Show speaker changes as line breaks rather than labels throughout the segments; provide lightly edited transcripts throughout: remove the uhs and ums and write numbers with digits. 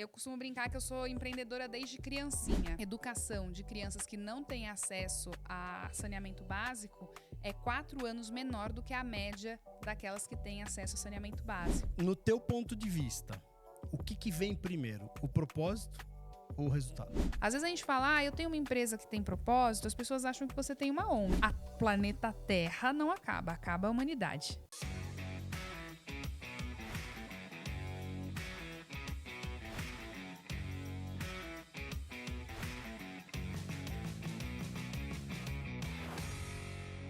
Eu costumo brincar que eu sou empreendedora desde criancinha. Educação de crianças que não têm acesso a saneamento básico é 4 anos menor do que a média daquelas que têm acesso a saneamento básico.
No teu ponto de vista, o que vem primeiro? O propósito ou o resultado?
Às vezes a gente fala, eu tenho uma empresa que tem propósito, as pessoas acham que você tem uma ONG. A planeta Terra não acaba, acaba a humanidade.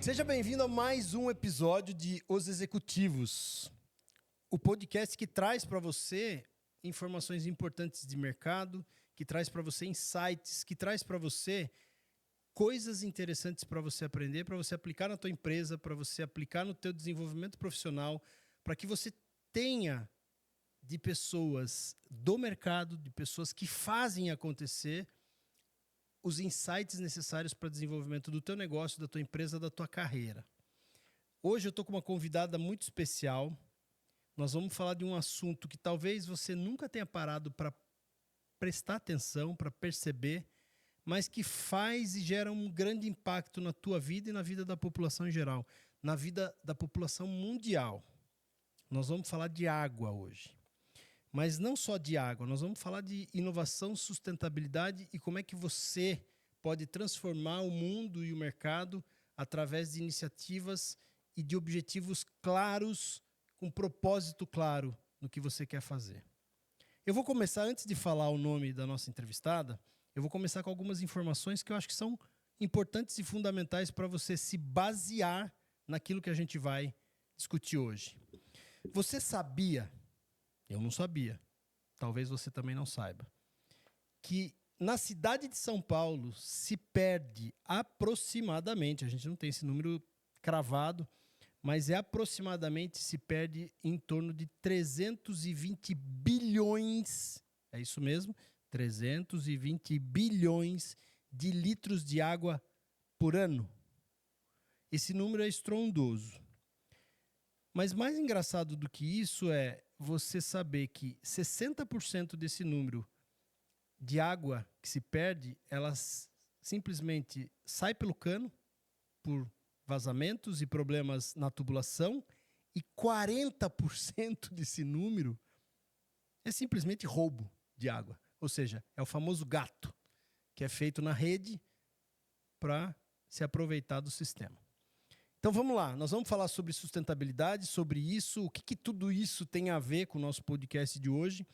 Seja bem-vindo a mais um episódio de Os Executivos, o podcast que traz para você informações importantes de mercado, que traz para você insights, que traz para você coisas interessantes para você aprender, para você aplicar na tua empresa, para você aplicar no teu desenvolvimento profissional, para que você tenha de pessoas do mercado, de pessoas que fazem acontecer os insights necessários para o desenvolvimento do teu negócio, da tua empresa, da tua carreira. Hoje eu estou com uma convidada muito especial. Nós vamos falar de um assunto que talvez você nunca tenha parado para prestar atenção, para perceber, mas que faz e gera um grande impacto na tua vida e na vida da população em geral, na vida da população mundial. Nós vamos falar de água hoje. Mas não só de água, nós vamos falar de inovação, sustentabilidade e como é que você pode transformar o mundo e o mercado através de iniciativas e de objetivos claros, com propósito claro no que você quer fazer. Eu vou começar, antes de falar o nome da nossa entrevistada, eu vou começar com algumas informações que eu acho que são importantes e fundamentais para você se basear naquilo que a gente vai discutir hoje. Você sabia... Eu não sabia, talvez você também não saiba, que na cidade de São Paulo se perde aproximadamente, a gente não tem esse número cravado, mas aproximadamente se perde em torno de 320 bilhões, é isso mesmo, 320 bilhões de litros de água por ano. Esse número é estrondoso. Mas mais engraçado do que isso é você saber que 60% desse número de água que se perde, ela simplesmente sai pelo cano por vazamentos e problemas na tubulação, e 40% desse número é simplesmente roubo de água. Ou seja, é o famoso gato, que é feito na rede para se aproveitar do sistema. Então vamos lá, nós vamos falar sobre sustentabilidade, sobre isso, o que tudo isso tem a ver com o nosso podcast de hoje.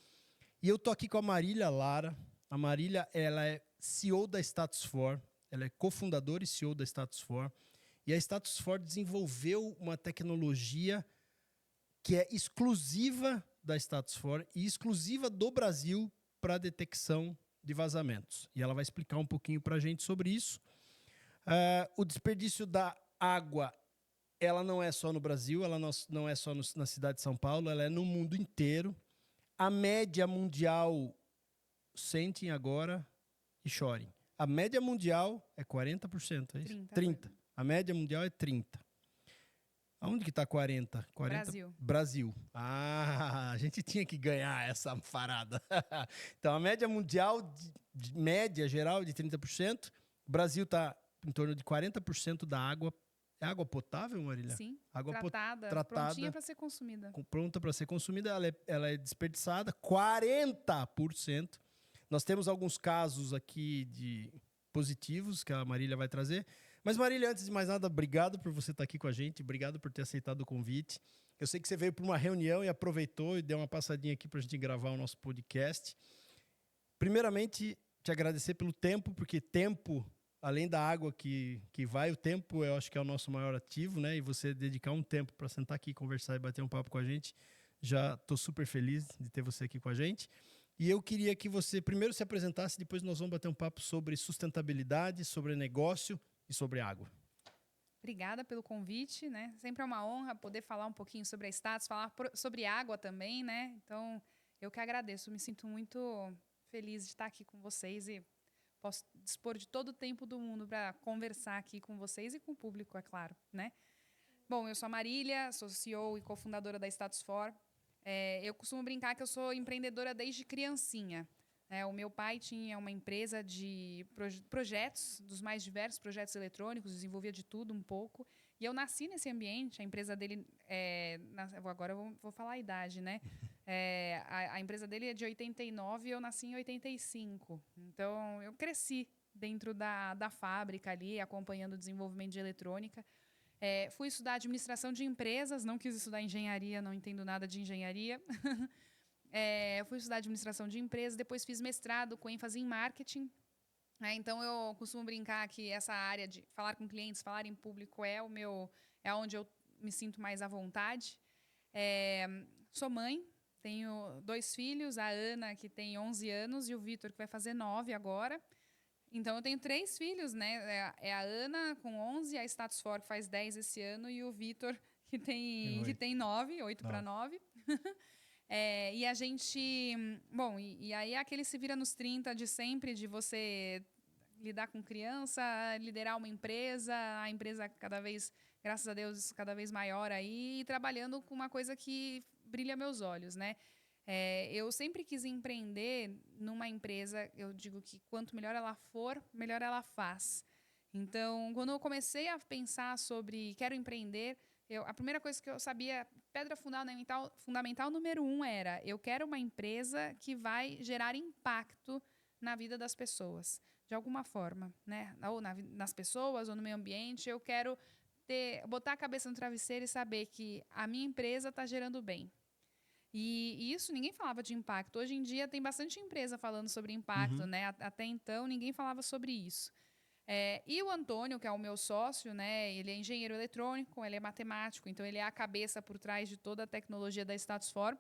E eu tô aqui com a Marília Lara. A Marília, ela é CEO da Status4, ela é cofundadora e CEO da Status4. E a Status4 desenvolveu uma tecnologia que é exclusiva da Status4 e exclusiva do Brasil para detecção de vazamentos. E ela vai explicar um pouquinho para a gente sobre isso. O desperdício da água, ela não é só no Brasil, ela não é só na cidade de São Paulo, ela é no mundo inteiro. A média mundial, sentem agora e chorem. A média mundial é 40%, é isso? 30%. A média mundial é 30%. Aonde que está 40%? Brasil. Ah, a gente tinha que ganhar essa farada. Então, a média mundial, de média geral, de 30%. O Brasil está em torno de 40% da água. É água potável, Marília?
Sim,
água
tratada, prontinha para ser consumida.
Pronta para ser consumida, ela é desperdiçada, 40%. Nós temos alguns casos aqui de positivos que a Marília vai trazer. Mas, Marília, antes de mais nada, obrigado por você estar aqui com a gente, obrigado por ter aceitado o convite. Eu sei que você veio para uma reunião e aproveitou e deu uma passadinha aqui para a gente gravar o nosso podcast. Primeiramente, te agradecer pelo tempo, porque tempo, além da água que vai, o tempo eu acho que é o nosso maior ativo, né? E você dedicar um tempo para sentar aqui, conversar e bater um papo com a gente, já estou super feliz de ter você aqui com a gente. E eu queria que você primeiro se apresentasse, depois nós vamos bater um papo sobre sustentabilidade, sobre negócio e sobre água.
Obrigada pelo convite, né? Sempre é uma honra poder falar um pouquinho sobre a Status, falar sobre água também, né? Então, eu que agradeço, me sinto muito feliz de estar aqui com vocês e posso dispor de todo o tempo do mundo para conversar aqui com vocês e com o público, é claro, né? Bom, eu sou a Marília, sou CEO e cofundadora da Status4. Eu costumo brincar que eu sou empreendedora desde criancinha. O meu pai tinha uma empresa de projetos, dos mais diversos projetos eletrônicos, desenvolvia de tudo um pouco. E eu nasci nesse ambiente. A empresa dele, agora eu vou falar a idade, né? A empresa dele é de 89 e eu nasci em 85. Então, eu cresci dentro da fábrica ali, acompanhando o desenvolvimento de eletrônica. Fui estudar administração de empresas, não quis estudar engenharia, não entendo nada de engenharia. Fui estudar administração de empresas, depois fiz mestrado com ênfase em marketing. Então, eu costumo brincar que essa área de falar com clientes, falar em público é onde eu me sinto mais à vontade. Sou mãe, tenho 2 filhos, a Ana, que tem 11 anos, e o Vitor, que vai fazer 9 agora. Então, eu tenho 3 filhos, né? A Ana, com 11, a Status For, que faz 10 esse ano, e o Vitor, que tem 9, 8 para 9. E a gente... Bom, e aí é aquele se vira nos 30 de sempre, de você lidar com criança, liderar uma empresa, a empresa cada vez, graças a Deus, cada vez maior aí, e trabalhando com uma coisa que brilha meus olhos, né? Eu sempre quis empreender numa empresa, eu digo que quanto melhor ela for, melhor ela faz. Então, quando eu comecei a pensar sobre quero empreender, a primeira coisa que eu sabia, pedra fundamental número 1 era, eu quero uma empresa que vai gerar impacto na vida das pessoas, de alguma forma, né? Ou nas pessoas, ou no meio ambiente. Eu quero botar a cabeça no travesseiro e saber que a minha empresa está gerando bem. E isso, ninguém falava de impacto. Hoje em dia tem bastante empresa falando sobre impacto, né? Até então, ninguém falava sobre isso. E o Antônio, que é o meu sócio, né? Ele é engenheiro eletrônico, ele é matemático, então ele é a cabeça por trás de toda a tecnologia da Status For.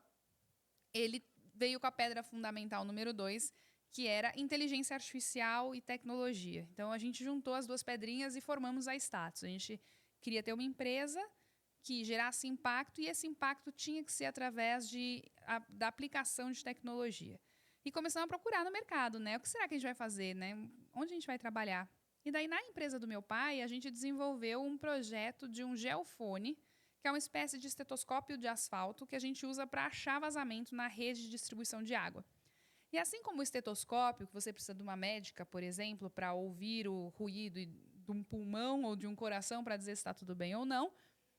Ele veio com a pedra fundamental número 2, que era inteligência artificial e tecnologia. Então, a gente juntou as 2 pedrinhas e formamos a Status. A gente queria ter uma empresa que gerasse impacto, e esse impacto tinha que ser através da aplicação de tecnologia. E começamos a procurar no mercado, né? O que será que a gente vai fazer, né? Onde a gente vai trabalhar? E daí, na empresa do meu pai, a gente desenvolveu um projeto de um geofone, que é uma espécie de estetoscópio de asfalto que a gente usa para achar vazamento na rede de distribuição de água. E assim como o estetoscópio, que você precisa de uma médica, por exemplo, para ouvir o ruído de um pulmão ou de um coração para dizer se está tudo bem ou não,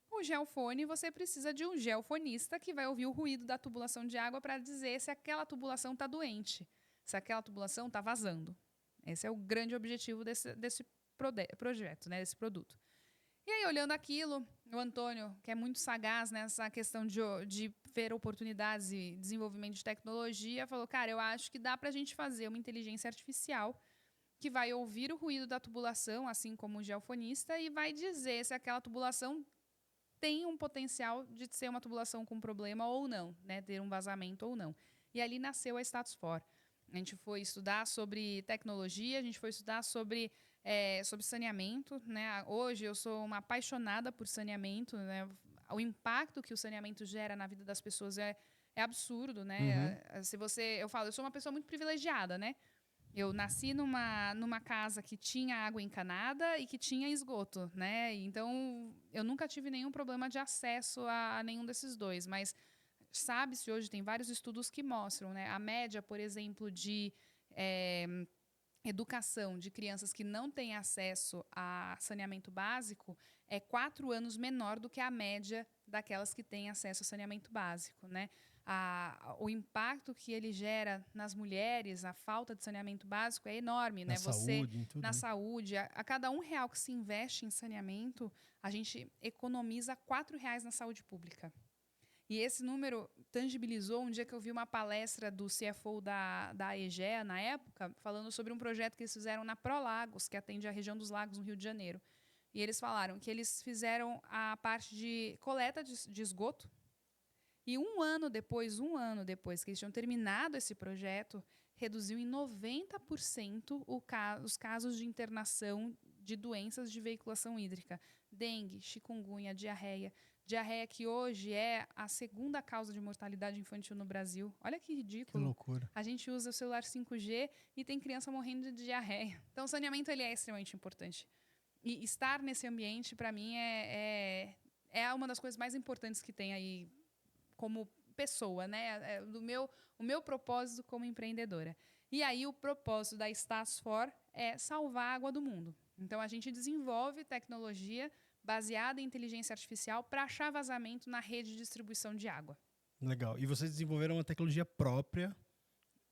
o geofone, você precisa de um geofonista que vai ouvir o ruído da tubulação de água para dizer se aquela tubulação está doente, se aquela tubulação está vazando. Esse é o grande objetivo desse projeto, né, desse produto. E aí, olhando aquilo, o Antônio, que é muito sagaz nessa questão de ver oportunidades e desenvolvimento de tecnologia, falou, cara, eu acho que dá para a gente fazer uma inteligência artificial que vai ouvir o ruído da tubulação, assim como o geofonista, e vai dizer se aquela tubulação tem um potencial de ser uma tubulação com problema ou não, né? Ter um vazamento ou não. E ali nasceu a Status For. A gente foi estudar sobre tecnologia, a gente foi estudar sobre saneamento, né? Hoje eu sou uma apaixonada por saneamento, né? O impacto que o saneamento gera na vida das pessoas é absurdo, né? Eu falo, eu sou uma pessoa muito privilegiada, né? Eu nasci numa casa que tinha água encanada e que tinha esgoto, né? Então, eu nunca tive nenhum problema de acesso a nenhum desses dois. Mas sabe-se hoje, tem vários estudos que mostram, né? A média, por exemplo, de educação de crianças que não têm acesso a saneamento básico é 4 anos menor do que a média daquelas que têm acesso a saneamento básico, né? O impacto que ele gera nas mulheres, a falta de saneamento básico é enorme, né?
Saúde, em tudo,
na
né?
saúde, a cada R$1 que se investe em saneamento, a gente economiza R$4 na saúde pública. E esse número tangibilizou um dia que eu vi uma palestra do CFO da EGEA, na época, falando sobre um projeto que eles fizeram na Prolagos, que atende a região dos lagos no Rio de Janeiro. E eles falaram que eles fizeram a parte de coleta de esgoto. E um ano depois que eles tinham terminado esse projeto, reduziu em 90% os casos de internação de doenças de veiculação hídrica. Dengue, chikungunya, diarreia. Diarreia que hoje é a 2ª causa de mortalidade infantil no Brasil. Olha que ridículo.
Que loucura.
A gente usa o celular 5G e tem criança morrendo de diarreia. Então, o saneamento ele é extremamente importante. E estar nesse ambiente, para mim, é uma das coisas mais importantes que tem aí como pessoa, né? O meu propósito como empreendedora. E aí o propósito da Status4 é salvar a água do mundo. Então a gente desenvolve tecnologia baseada em inteligência artificial para achar vazamento na rede de distribuição de água.
Legal. E vocês desenvolveram uma tecnologia própria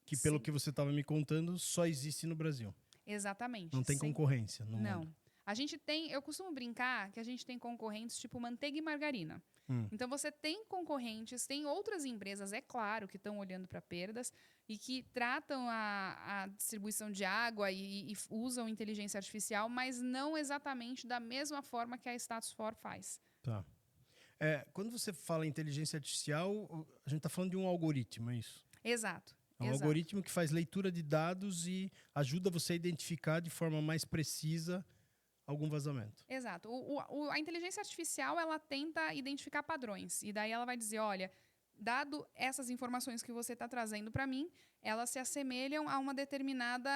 que, pelo
Sim.
que você estava me contando, só existe no Brasil.
Exatamente.
Não tem concorrência no
Não.
mundo.
A gente tem, eu costumo brincar que a gente tem concorrentes tipo manteiga e margarina. Então você tem concorrentes, tem outras empresas, é claro, que estão olhando para perdas e que tratam a distribuição de água e usam inteligência artificial, mas não exatamente da mesma forma que a Status4 faz.
Tá. Quando você fala em inteligência artificial, a gente está falando de um algoritmo, é isso?
Exato.
É um algoritmo que faz leitura de dados e ajuda você a identificar de forma mais precisa algum vazamento.
Exato. A inteligência artificial, ela tenta identificar padrões. E daí ela vai dizer, olha, dado essas informações que você está trazendo para mim, elas se assemelham a uma determinada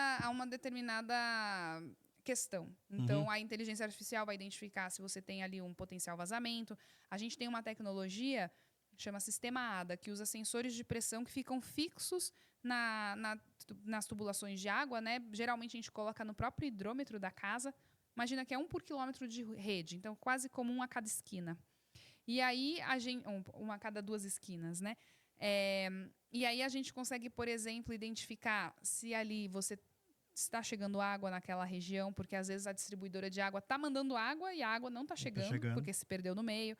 questão. Então, a inteligência artificial vai identificar se você tem ali um potencial vazamento. A gente tem uma tecnologia, chama Sistema ADA, que usa sensores de pressão que ficam fixos nas tubulações de água, né? Geralmente a gente coloca no próprio hidrômetro da casa. Imagina que é 1 por quilômetro de rede, então quase como um a cada esquina. E aí, uma a cada 2 esquinas, né? E aí a gente consegue, por exemplo, identificar se ali você está chegando água naquela região, porque às vezes a distribuidora de água está mandando água e a água não está chegando, porque se perdeu no meio,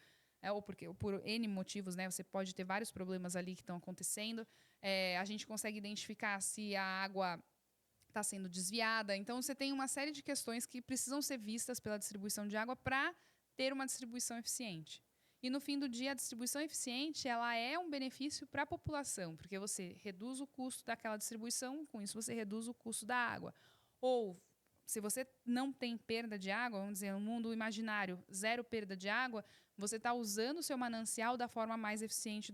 ou porque por N motivos, né? Você pode ter vários problemas ali que estão acontecendo. A gente consegue identificar se a água está sendo desviada. Então, você tem uma série de questões que precisam ser vistas pela distribuição de água para ter uma distribuição eficiente. E, no fim do dia, a distribuição eficiente ela é um benefício para a população, porque você reduz o custo daquela distribuição, com isso você reduz o custo da água. Ou, se você não tem perda de água, vamos dizer, no mundo imaginário, 0 perda de água, você está usando o seu manancial da forma mais eficiente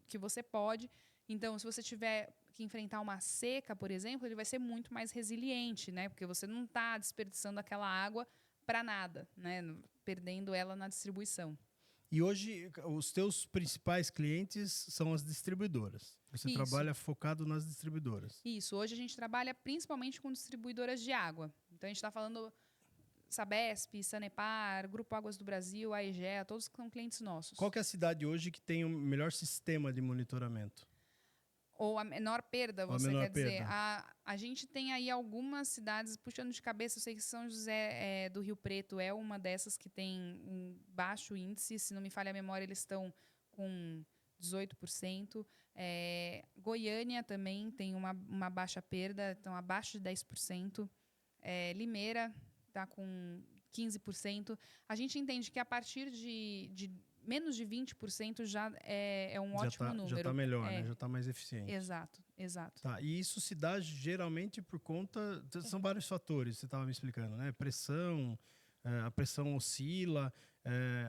que você pode. Então, se você tiver que enfrentar uma seca, por exemplo, ele vai ser muito mais resiliente, né? Porque você não está desperdiçando aquela água para nada, né? Perdendo ela na distribuição.
E hoje, os teus principais clientes são as distribuidoras. Você trabalha focado nas distribuidoras.
Isso. Hoje a gente trabalha principalmente com distribuidoras de água. Então, a gente está falando Sabesp, Sanepar, Grupo Águas do Brasil, AEGEA, todos são clientes nossos.
Qual que é a cidade hoje que tem o melhor sistema de monitoramento?
Ou a menor perda, você quer dizer? A gente tem aí algumas cidades, puxando de cabeça, eu sei que São José do Rio Preto é uma dessas que tem um baixo índice, se não me falha a memória, eles estão com 18%. Goiânia também tem uma baixa perda, estão abaixo de 10%. Limeira está com 15%. A gente entende que a partir de menos de 20% já é um ótimo número.
Já está melhor, né? Já está mais eficiente.
Exato.
Tá, e isso se dá geralmente por conta... São vários fatores, você estava me explicando, né? Pressão, a pressão oscila,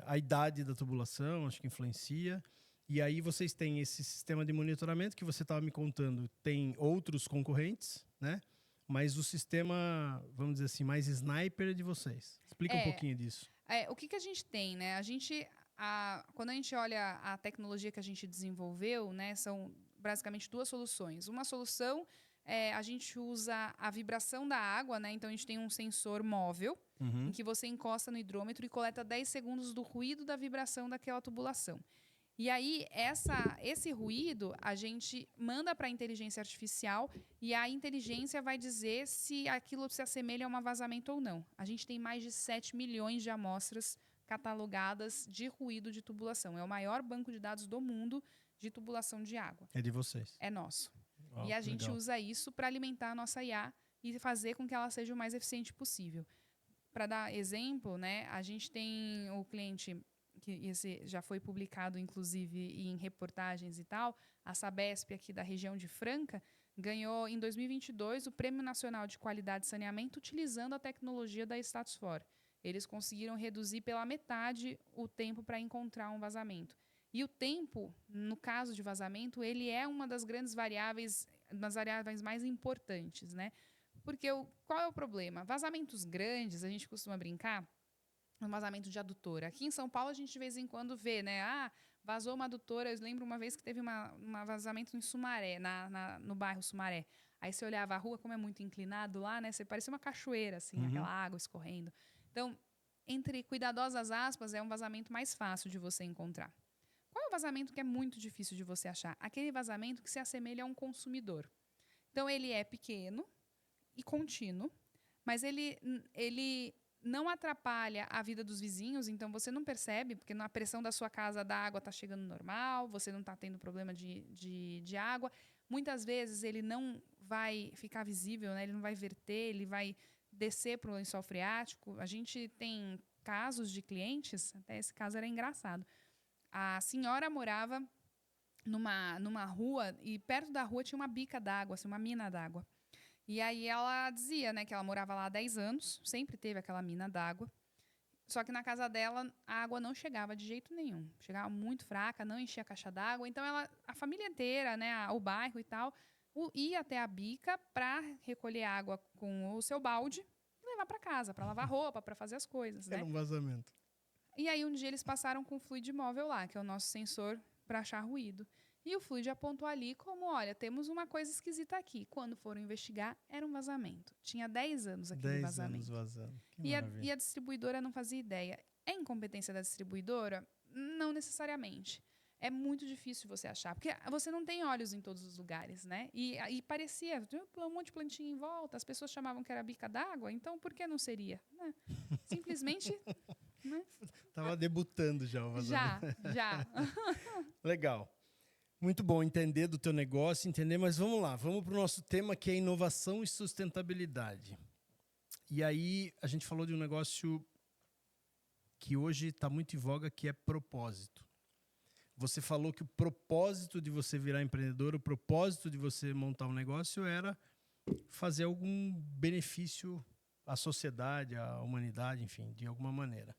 a idade da tubulação, acho que influencia. E aí vocês têm esse sistema de monitoramento que você estava me contando, tem outros concorrentes, né? Mas o sistema, vamos dizer assim, mais sniper é de vocês. Explica um pouquinho disso.
O que a gente tem, né? Quando a gente olha a tecnologia que a gente desenvolveu, né, são basicamente 2 soluções. Uma solução a gente usa a vibração da água, né? Então a gente tem um sensor móvel em que você encosta no hidrômetro e coleta 10 segundos do ruído da vibração daquela tubulação. E aí, esse ruído a gente manda para a inteligência artificial e a inteligência vai dizer se aquilo se assemelha a um vazamento ou não. A gente tem mais de 7 milhões de amostras catalogadas de ruído de tubulação. É o maior banco de dados do mundo de tubulação de água.
É de vocês?
É nosso. E a gente usa isso para alimentar a nossa IA e fazer com que ela seja o mais eficiente possível. Para dar exemplo, né, a gente tem o cliente, que esse já foi publicado, inclusive, em reportagens e tal, a Sabesp aqui da região de Franca, ganhou em 2022 o Prêmio Nacional de Qualidade de Saneamento utilizando a tecnologia da Status4. Eles conseguiram reduzir pela metade o tempo para encontrar um vazamento. E o tempo, no caso de vazamento, ele é uma das grandes variáveis, das variáveis mais importantes, né? Porque qual é o problema? Vazamentos grandes, a gente costuma brincar, um vazamento de adutora. Aqui em São Paulo, a gente de vez em quando vê, né? Vazou uma adutora, eu lembro uma vez que teve um vazamento em Sumaré, no bairro Sumaré. Aí você olhava a rua, como é muito inclinado lá, né? Você parecia uma cachoeira, assim, aquela água escorrendo. Então, entre cuidadosas aspas, é um vazamento mais fácil de você encontrar. Qual é o vazamento que é muito difícil de você achar? Aquele vazamento que se assemelha a um consumidor. Então, ele é pequeno e contínuo, mas ele não atrapalha a vida dos vizinhos, então você não percebe, porque na pressão da sua casa da água está chegando normal, você não está tendo problema de água. Muitas vezes ele não vai ficar visível, né? Ele não vai verter, ele vai descer para o lençol freático. A gente tem casos de clientes, até esse caso era engraçado. A senhora morava numa rua e perto da rua tinha uma bica d'água, assim, uma mina d'água. E aí ela dizia, né, que ela morava lá há 10 anos, sempre teve aquela mina d'água. Só que na casa dela a água não chegava de jeito nenhum. Chegava muito fraca, não enchia a caixa d'água. Então a família inteira, né, o bairro e tal, ia até a bica para recolher água com o seu balde e levar para casa, para lavar roupa, para fazer as coisas, né?
Era um vazamento.
E aí um dia eles passaram com o fluid móvel lá, que é o nosso sensor para achar ruído. E o fluid apontou ali como, olha, temos uma coisa esquisita aqui. Quando foram investigar, era um vazamento. Tinha 10 anos aquele
10
vazamento.
anos vazando. Que
E a distribuidora não fazia ideia. É incompetência da distribuidora? Não necessariamente. É muito difícil você achar, porque você não tem olhos em todos os lugares, né? E parecia, um monte de plantinha em volta, as pessoas chamavam que era bica d'água, então por que não seria? Né? Simplesmente... Né?
Tava debutando já o vazamento.
Já.
Legal. Muito bom entender do teu negócio, mas vamos lá, vamos para o nosso tema que é inovação e sustentabilidade. E aí a gente falou de um negócio que hoje está muito em voga, que é propósito. Você falou que o propósito de você virar empreendedor, o propósito de você montar um negócio era fazer algum benefício à sociedade, à humanidade, enfim, de alguma maneira.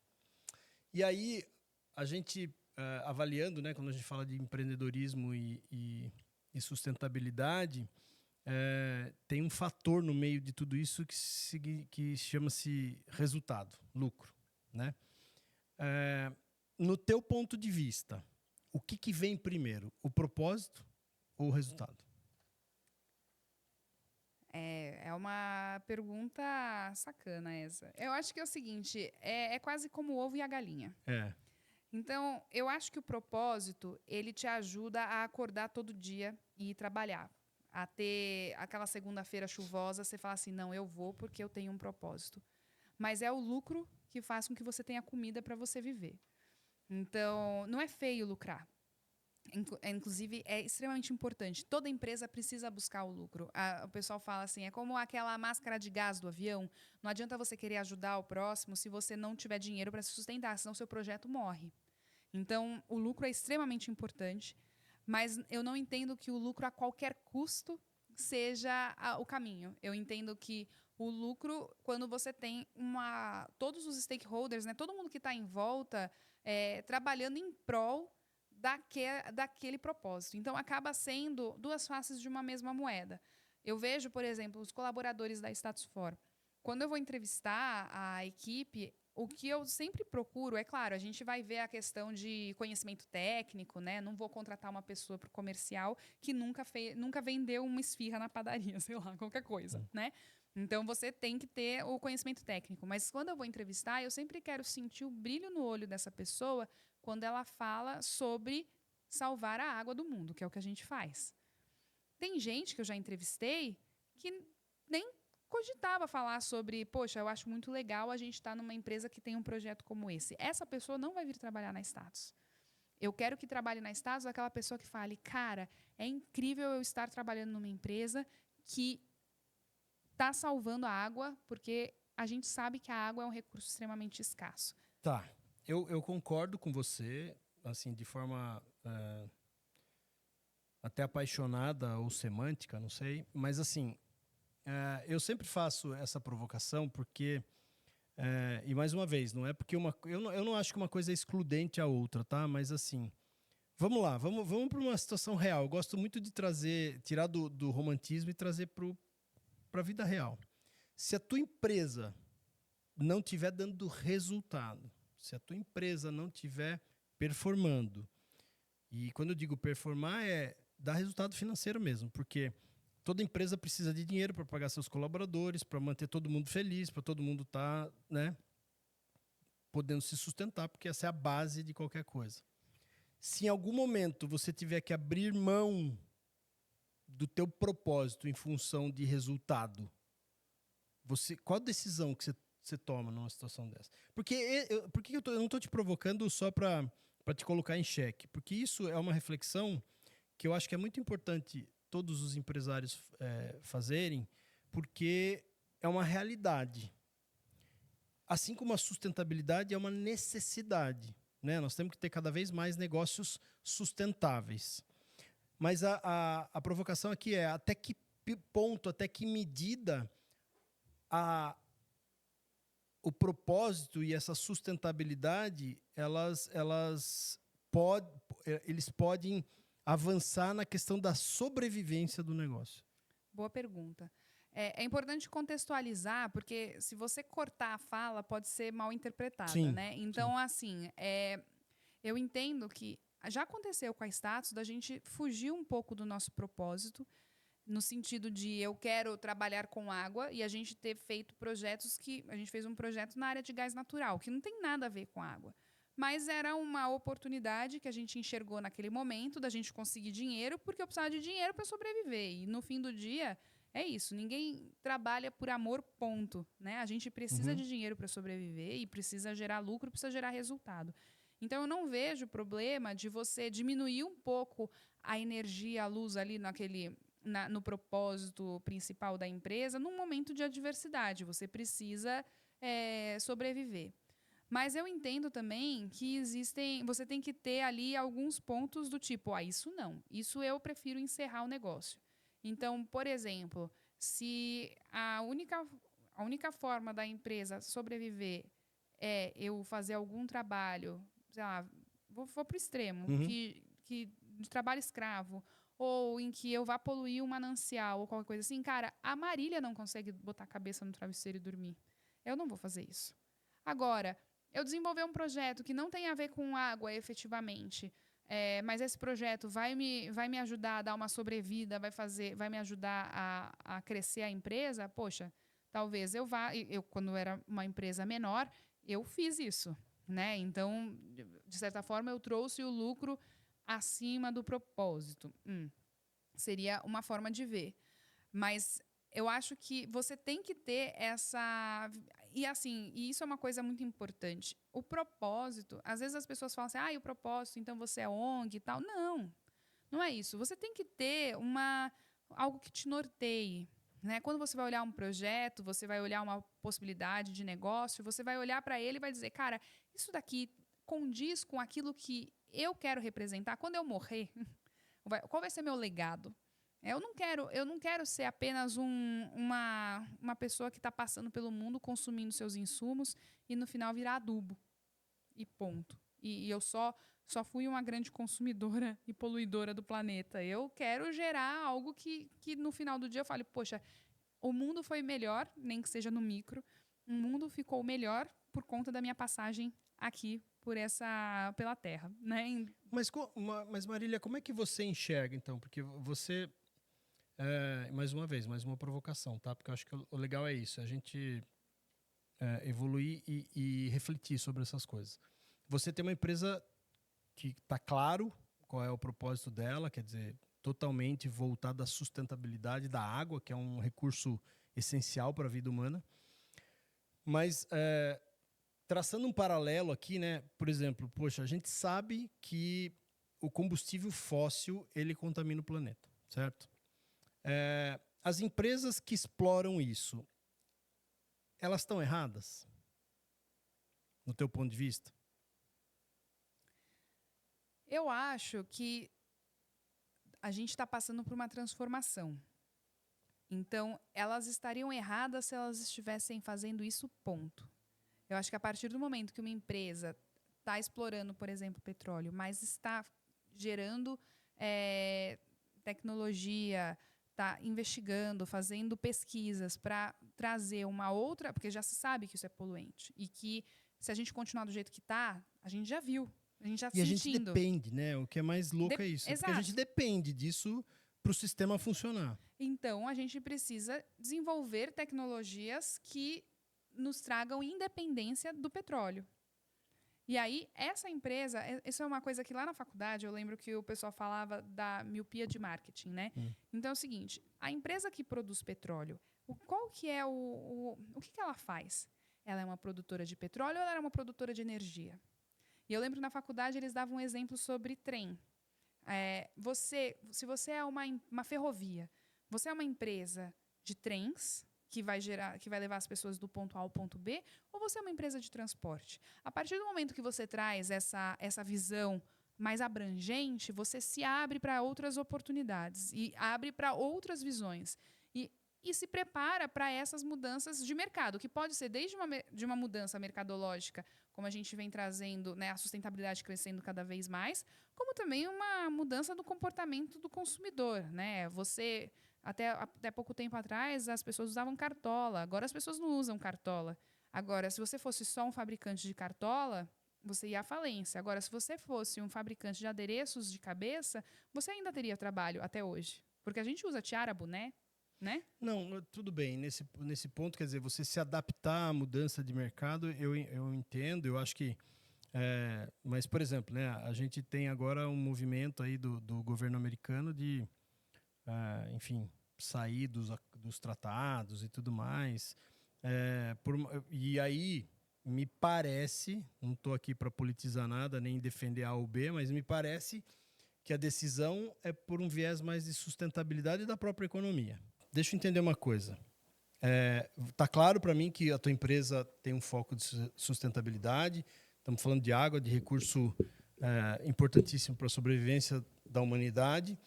E aí a gente... avaliando, né, quando a gente fala de empreendedorismo e sustentabilidade, tem um fator no meio de tudo isso que chama-se resultado, lucro, né? No teu ponto de vista, o que vem primeiro, o propósito ou o resultado?
É uma pergunta sacana essa. Eu acho que é o seguinte, é quase como o ovo e a galinha. Então, eu acho que o propósito, ele te ajuda a acordar todo dia e ir trabalhar. A ter aquela segunda-feira chuvosa, você fala assim, não, eu vou porque eu tenho um propósito. Mas é o lucro que faz com que você tenha comida para você viver. Então, não é feio lucrar. Inclusive, é extremamente importante. Toda empresa precisa buscar o lucro. O pessoal fala assim, é como aquela máscara de gás do avião. Não adianta você querer ajudar o próximo se você não tiver dinheiro para se sustentar, senão seu projeto morre. Então, o lucro é extremamente importante, mas eu não entendo que o lucro a qualquer custo seja o caminho. Eu entendo que o lucro, quando você tem todos os stakeholders, né, todo mundo que está em volta, trabalhando em prol daquele propósito. Então, acaba sendo duas faces de uma mesma moeda. Eu vejo, por exemplo, os colaboradores da Status For. Quando eu vou entrevistar a equipe, o que eu sempre procuro, é claro, a gente vai ver a questão de conhecimento técnico, né? Não vou contratar uma pessoa para o comercial que nunca vendeu uma esfirra na padaria, sei lá, qualquer coisa, né? Então, você tem que ter o conhecimento técnico. Mas quando eu vou entrevistar, eu sempre quero sentir o brilho no olho dessa pessoa quando ela fala sobre salvar a água do mundo, que é o que a gente faz. Tem gente que eu já entrevistei que nem cogitava falar sobre, poxa, eu acho muito legal a gente estar numa empresa que tem um projeto como esse. Essa pessoa não vai vir trabalhar na Status. Eu quero que trabalhe na Status aquela pessoa que fale, cara, é incrível eu estar trabalhando numa empresa que está salvando a água, porque a gente sabe que a água é um recurso extremamente escasso.
Tá, eu concordo com você, assim, de forma até apaixonada ou semântica, não sei, mas assim, eu sempre faço essa provocação porque, e mais uma vez, não é porque eu não acho que uma coisa é excludente à outra, tá? Mas assim, vamos lá, vamos para uma situação real. Eu gosto muito de tirar do romantismo e trazer para a vida real. Se a tua empresa não estiver dando resultado, se a tua empresa não estiver performando, E quando eu digo performar, é dar resultado financeiro mesmo, porque toda empresa precisa de dinheiro para pagar seus colaboradores, para manter todo mundo feliz, para todo mundo estar, né, podendo se sustentar, porque essa é a base de qualquer coisa. Se em algum momento você tiver que abrir mão do teu propósito em função de resultado, qual decisão que você toma numa situação dessa? Por que eu não estou te provocando só para te colocar em xeque? Porque isso é uma reflexão que eu acho que é muito importante todos os empresários fazerem, porque é uma realidade. Assim como a sustentabilidade é uma necessidade, né? Nós temos que ter cada vez mais negócios sustentáveis. Mas a provocação aqui é até que ponto, até que medida o propósito e essa sustentabilidade eles podem avançar na questão da sobrevivência do negócio.
Boa pergunta. É importante contextualizar, porque se você cortar a fala, pode ser mal interpretada,
Sim,
né? Então, assim, eu entendo que já aconteceu com a Status da gente fugir um pouco do nosso propósito, no sentido de eu quero trabalhar com água e a gente ter feito projetos a gente fez um projeto na área de gás natural, que não tem nada a ver com água. Mas era uma oportunidade que a gente enxergou naquele momento da gente conseguir dinheiro, porque eu precisava de dinheiro para sobreviver. E no fim do dia, é isso. Ninguém trabalha por amor, ponto. Né? A gente precisa de dinheiro para sobreviver e precisa gerar lucro, precisa gerar resultado. Então, eu não vejo problema de você diminuir um pouco a energia, a luz ali no propósito principal da empresa num momento de adversidade. Você precisa sobreviver. Mas eu entendo também que você tem que ter ali alguns pontos do tipo, isso não, isso eu prefiro encerrar o negócio. Então, por exemplo, se a única forma da empresa sobreviver é eu fazer algum trabalho, sei lá, vou para o extremo, de trabalho escravo, ou em que eu vá poluir um manancial, ou qualquer coisa assim, cara, a Marília não consegue botar a cabeça no travesseiro e dormir. Eu não vou fazer isso. Agora, eu desenvolver um projeto que não tem a ver com água efetivamente, mas esse projeto vai me ajudar a dar uma sobrevida, vai me ajudar a crescer a empresa, poxa, talvez eu quando era uma empresa menor, eu fiz isso, né? Então, de certa forma, eu trouxe o lucro acima do propósito. Seria uma forma de ver. Mas eu acho que você tem que ter essa... E assim, isso é uma coisa muito importante. O propósito, às vezes as pessoas falam assim, o propósito, então você é ONG e tal. Não, não é isso. Você tem que ter algo que te norteie. Né? Quando você vai olhar um projeto, você vai olhar uma possibilidade de negócio, você vai olhar para ele e vai dizer, cara, isso daqui condiz com aquilo que eu quero representar. Quando eu morrer, qual vai ser meu legado? Eu não quero ser apenas uma pessoa que está passando pelo mundo, consumindo seus insumos e no final virar adubo. E ponto. E eu só fui uma grande consumidora e poluidora do planeta. Eu quero gerar algo que no final do dia eu fale, poxa, o mundo foi melhor, nem que seja no micro, o mundo ficou melhor por conta da minha passagem aqui pela Terra. Né?
Mas Marília, como é que você enxerga, então? Porque você... mais uma vez, mais uma provocação, tá? Porque eu acho que o legal é isso, a gente evoluir e refletir sobre essas coisas. Você tem uma empresa que está claro qual é o propósito dela, quer dizer, totalmente voltada à sustentabilidade da água, que é um recurso essencial para a vida humana. Mas, traçando um paralelo aqui, né? Por exemplo, poxa, a gente sabe que o combustível fóssil, ele contamina o planeta, certo? As empresas que exploram isso, elas estão erradas? No teu ponto de vista?
Eu acho que a gente está passando por uma transformação. Então, elas estariam erradas se elas estivessem fazendo isso, ponto. Eu acho que a partir do momento que uma empresa está explorando, por exemplo, petróleo, mas está gerando tecnologia, está investigando, fazendo pesquisas para trazer uma outra... Porque já se sabe que isso é poluente. E que, se a gente continuar do jeito que está, a gente já viu. A gente está
E a gente
sentindo.
depende, né? O que é mais louco é isso. Porque a gente depende disso para o sistema funcionar.
Então, a gente precisa desenvolver tecnologias que nos tragam independência do petróleo. E aí, essa empresa, isso é uma coisa que lá na faculdade, eu lembro que o pessoal falava da miopia de marketing, né? Então é o seguinte, a empresa que produz petróleo, qual que é o que ela faz? Ela é uma produtora de petróleo ou ela é uma produtora de energia? E eu lembro que na faculdade eles davam um exemplo sobre trem. Se você é uma ferrovia, você é uma empresa de trens que vai levar as pessoas do ponto A ao ponto B, ou você é uma empresa de transporte? A partir do momento que você traz essa visão mais abrangente, você se abre para outras oportunidades e abre para outras visões. E se prepara para essas mudanças de mercado, que pode ser desde uma mudança mercadológica, como a gente vem trazendo, né, a sustentabilidade crescendo cada vez mais, como também uma mudança do comportamento do consumidor, né? Até pouco tempo atrás, as pessoas usavam cartola. Agora, as pessoas não usam cartola. Agora, se você fosse só um fabricante de cartola, você ia à falência. Agora, se você fosse um fabricante de adereços de cabeça, você ainda teria trabalho até hoje. Porque a gente usa tiara, boné, né?
Não, tudo bem. Nesse ponto, quer dizer, você se adaptar à mudança de mercado, eu entendo, eu acho que... mas, por exemplo, né, a gente tem agora um movimento aí do governo americano de, enfim, sair dos tratados e tudo mais. E aí, me parece, não estou aqui para politizar nada, nem defender A ou B, mas me parece que a decisão é por um viés mais de sustentabilidade da própria economia. Deixa eu entender uma coisa. Tá claro para mim que a tua empresa tem um foco de sustentabilidade. Estamos falando de água, de recurso importantíssimo para a sobrevivência da humanidade.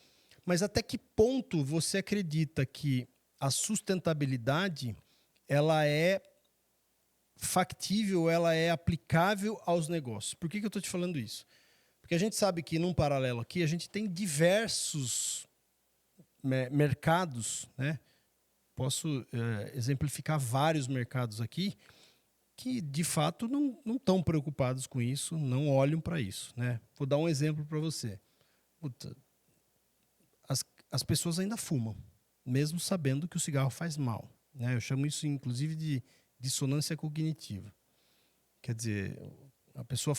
Mas até que ponto você acredita que a sustentabilidade ela é factível, ela é aplicável aos negócios? Por que eu estou te falando isso? Porque a gente sabe que, num paralelo aqui, a gente tem diversos mercados, né? Posso exemplificar vários mercados aqui que, de fato, não estão preocupados com isso, não olham para isso, né? Vou dar um exemplo para você. Puta, as pessoas ainda fumam, mesmo sabendo que o cigarro faz mal, né? Eu chamo isso, inclusive, de dissonância cognitiva. Quer dizer, a pessoa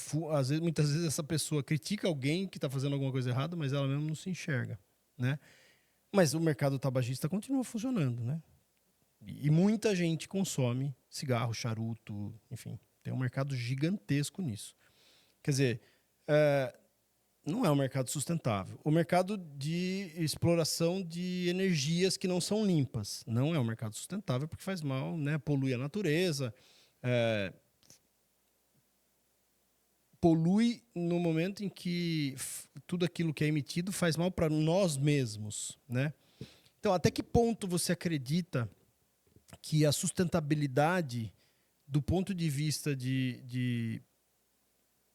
muitas vezes essa pessoa critica alguém que está fazendo alguma coisa errada, mas ela mesmo não se enxerga, né? Mas o mercado tabagista continua funcionando, né? E muita gente consome cigarro, charuto, enfim. Tem um mercado gigantesco nisso. Quer dizer, não é um mercado sustentável. O mercado de exploração de energias que não são limpas não é um mercado sustentável porque faz mal, né? Polui a natureza, polui no momento em que tudo aquilo que é emitido faz mal para nós mesmos, né? Então, até que ponto você acredita que a sustentabilidade, do ponto de vista de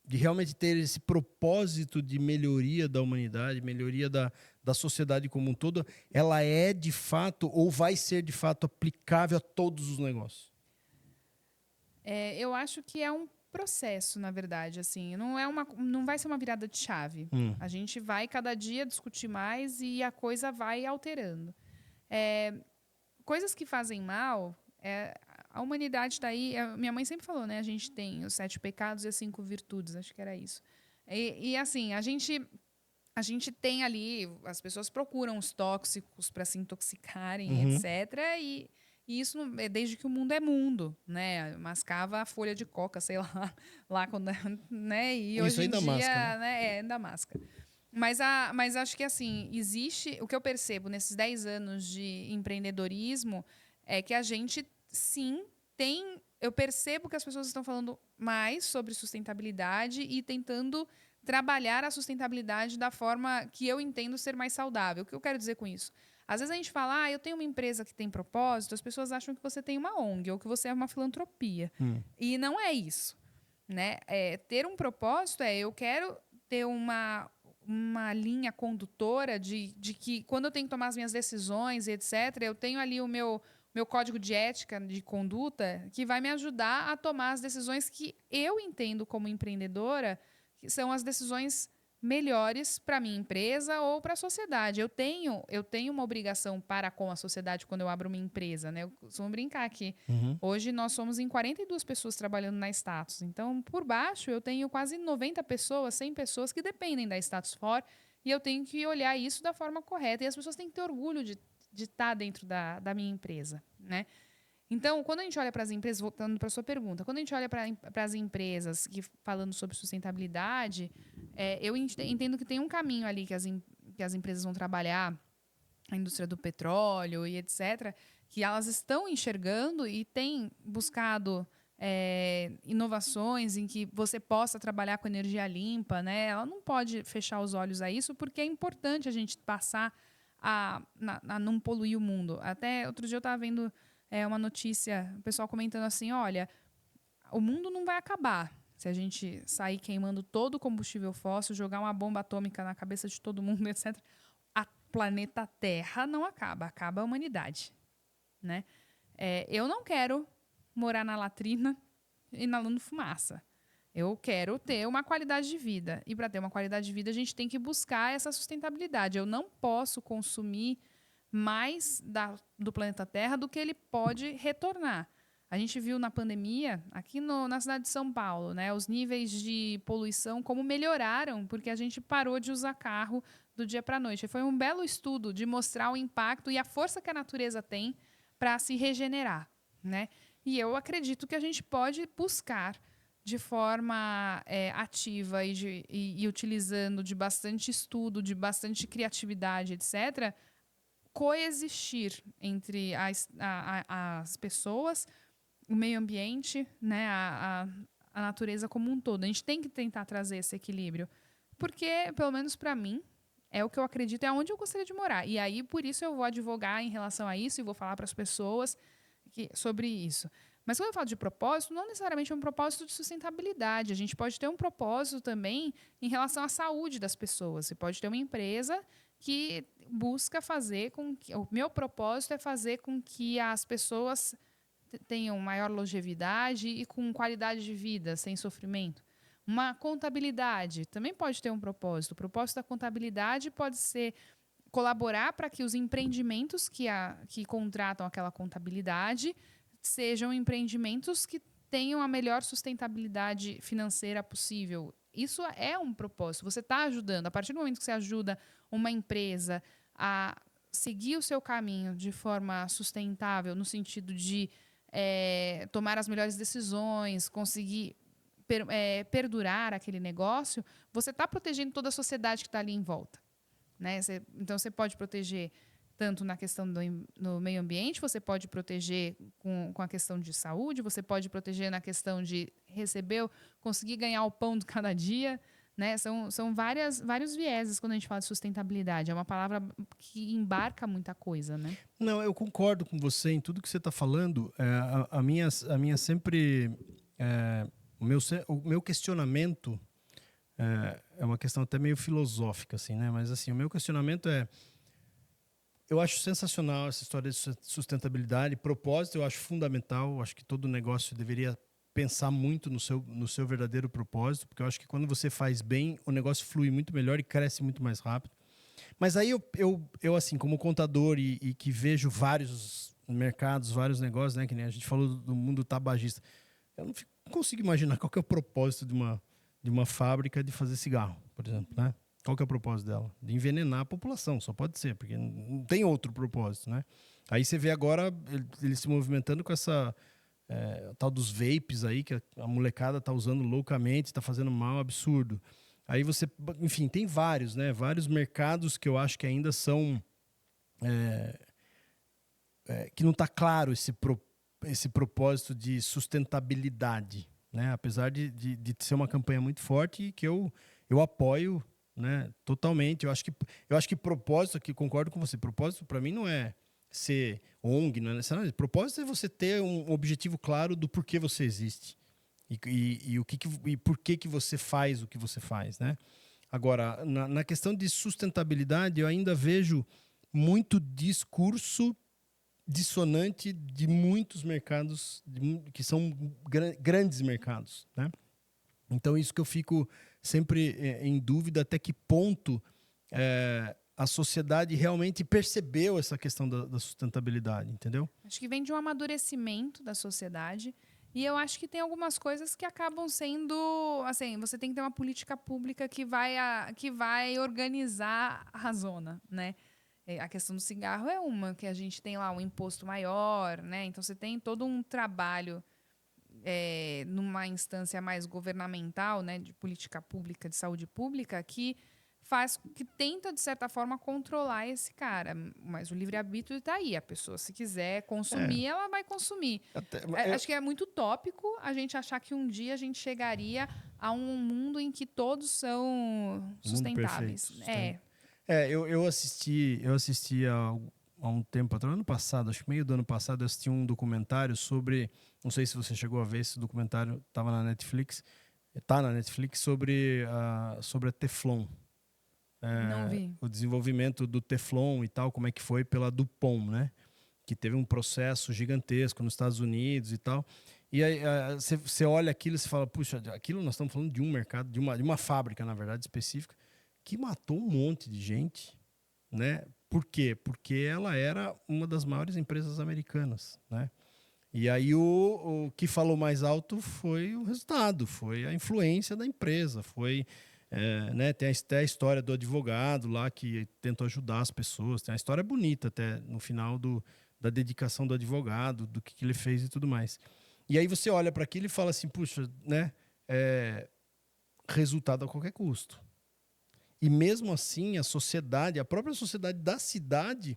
realmente ter esse propósito de melhoria da humanidade, melhoria da sociedade como um todo, ela é de fato ou vai ser de fato aplicável a todos os negócios?
Eu acho que é um processo, na verdade, assim, não vai ser uma virada de chave. A gente vai cada dia discutir mais e a coisa vai alterando. Coisas que fazem mal, a humanidade está aí. Minha mãe sempre falou, né? A gente tem os 7 pecados e as 5 virtudes, acho que era isso. E assim, a gente tem ali, as pessoas procuram os tóxicos para se intoxicarem, etc. E isso desde que o mundo é mundo, né? Mascava a folha de coca, sei lá quando, né? E
isso
hoje em
ainda
dia,
masca,
né? Ainda masca. Mas acho que assim, o que eu percebo nesses 10 anos de empreendedorismo é que a gente sim tem. Eu percebo que as pessoas estão falando mais sobre sustentabilidade e tentando trabalhar a sustentabilidade da forma que eu entendo ser mais saudável. O que eu quero dizer com isso? Às vezes a gente fala, eu tenho uma empresa que tem propósito, as pessoas acham que você tem uma ONG ou que você é uma filantropia. E não é isso, né? Ter um propósito eu quero ter uma linha condutora de que quando eu tenho que tomar as minhas decisões, etc., eu tenho ali o meu código de ética, de conduta, que vai me ajudar a tomar as decisões que eu entendo como empreendedora que são as decisões melhores para minha empresa ou para a sociedade. Eu tenho uma obrigação para com a sociedade quando eu abro uma empresa, né? Eu costumo brincar aqui. Hoje nós somos em 42 pessoas trabalhando na Status. Então, por baixo, eu tenho quase 90 pessoas, 100 pessoas que dependem da Status For e eu tenho que olhar isso da forma correta. E as pessoas têm que ter orgulho de estar dentro da minha empresa, né? Então, quando a gente olha para as empresas, voltando para a sua pergunta, quando a gente olha para as empresas falando sobre sustentabilidade, eu entendo que tem um caminho ali que as empresas vão trabalhar, a indústria do petróleo e etc., que elas estão enxergando e têm buscado inovações em que você possa trabalhar com energia limpa, né? Ela não pode fechar os olhos a isso, porque é importante a gente passar a não poluir o mundo. Até outro dia eu estava vendo uma notícia, o pessoal comentando assim, olha, o mundo não vai acabar se a gente sair queimando todo o combustível fóssil, jogar uma bomba atômica na cabeça de todo mundo, etc. A planeta Terra não acaba, acaba a humanidade, né? Eu não quero morar na latrina inalando fumaça. Eu quero ter uma qualidade de vida. E para ter uma qualidade de vida, a gente tem que buscar essa sustentabilidade. Eu não posso consumir mais do planeta Terra do que ele pode retornar. A gente viu na pandemia, aqui na cidade de São Paulo, né, os níveis de poluição como melhoraram porque a gente parou de usar carro do dia para a noite. Foi um belo estudo de mostrar o impacto e a força que a natureza tem para se regenerar, né? E eu acredito que a gente pode buscar de forma ativa e utilizando de bastante estudo, de bastante criatividade, etc., coexistir entre as pessoas, o meio ambiente, né, a natureza como um todo. A gente tem que tentar trazer esse equilíbrio, porque, pelo menos para mim, é o que eu acredito, é onde eu gostaria de morar. E aí, por isso, eu vou advogar em relação a isso e vou falar para as pessoas sobre isso. Mas quando eu falo de propósito, não necessariamente é um propósito de sustentabilidade. A gente pode ter um propósito também em relação à saúde das pessoas. Você pode ter uma empresa que busca fazer com que... O meu propósito é fazer com que as pessoas tenham maior longevidade e com qualidade de vida, sem sofrimento. Uma contabilidade também pode ter um propósito. O propósito da contabilidade pode ser colaborar para que os empreendimentos que contratam aquela contabilidade sejam empreendimentos que tenham a melhor sustentabilidade financeira possível. Isso é um propósito. Você está ajudando. A partir do momento que você ajuda uma empresa a seguir o seu caminho de forma sustentável, no sentido de tomar as melhores decisões, conseguir perdurar aquele negócio, você está protegendo toda a sociedade que está ali em volta, né? Então, você pode proteger tanto na questão do meio ambiente, você pode proteger com a questão de saúde, você pode proteger na questão de conseguir ganhar o pão de cada dia, né? São vários vieses quando a gente fala de sustentabilidade. É uma palavra que embarca muita coisa, né?
Não, eu concordo com você em tudo que você está falando. A minha sempre... o meu questionamento é uma questão até meio filosófica, assim, né? Mas assim, o meu questionamento eu acho sensacional essa história de sustentabilidade. Propósito eu acho fundamental. Eu acho que todo negócio deveria pensar muito no seu verdadeiro propósito, porque eu acho que quando você faz bem, o negócio flui muito melhor e cresce muito mais rápido. Mas aí eu assim, como contador e que vejo vários mercados, vários negócios, né? Que nem a gente falou do mundo tabagista. Eu não consigo imaginar qual que é o propósito de uma fábrica de fazer cigarro, por exemplo, né? Qual que é o propósito dela? De envenenar a população, só pode ser, porque não tem outro propósito, né? Aí você vê agora ele se movimentando com essa tal dos vapes aí, que a molecada tá usando loucamente, tá fazendo mal, absurdo. Aí você, enfim, tem vários, né? Vários mercados que eu acho que ainda são... que não está claro esse propósito de sustentabilidade, né? Apesar de ser uma campanha muito forte e que eu apoio, né, totalmente. Eu acho que propósito, aqui concordo com você, propósito para mim não é ser ONG, não é necessário. Propósito é você ter um objetivo claro do porquê você existe e por que você faz o que você faz, né? Agora, na questão de sustentabilidade, eu ainda vejo muito discurso dissonante de muitos mercados que são grandes mercados, né? Então, isso que eu fico sempre em dúvida até que ponto a sociedade realmente percebeu essa questão da sustentabilidade, entendeu?
Acho que vem de um amadurecimento da sociedade. E eu acho que tem algumas coisas que acabam sendo... Assim, você tem que ter uma política pública que vai organizar a zona, né? A questão do cigarro é uma, que a gente tem lá um imposto maior, né? Então, você tem todo um trabalho numa instância mais governamental, né? De política pública, de saúde pública, que tenta, de certa forma, controlar esse cara. Mas o livre-arbítrio está aí. A pessoa, se quiser consumir, ela vai consumir. Acho que é muito utópico a gente achar que um dia a gente chegaria a um mundo em que todos são sustentáveis.
Eu assisti há um tempo atrás, ano passado, acho que meio do ano passado, eu assisti um documentário sobre... Não sei se você chegou a ver esse documentário, estava na Netflix. Está na Netflix sobre a Teflon.
Não vi.
O desenvolvimento do Teflon e tal, como é que foi pela Dupont, né? Que teve um processo gigantesco nos Estados Unidos e tal. E aí você olha aquilo e você fala, puxa, aquilo nós estamos falando de um mercado, de uma fábrica, na verdade, específica, que matou um monte de gente, né? Por quê? Porque ela era uma das maiores empresas americanas, né? E aí o que falou mais alto foi o resultado, foi a influência da empresa, foi... né, tem até a história do advogado lá que tentou ajudar as pessoas. Tem uma história bonita até no final da dedicação do advogado, do que ele fez e tudo mais. E aí você olha para aquilo e fala assim, puxa, né, resultado a qualquer custo. E mesmo assim a própria sociedade da cidade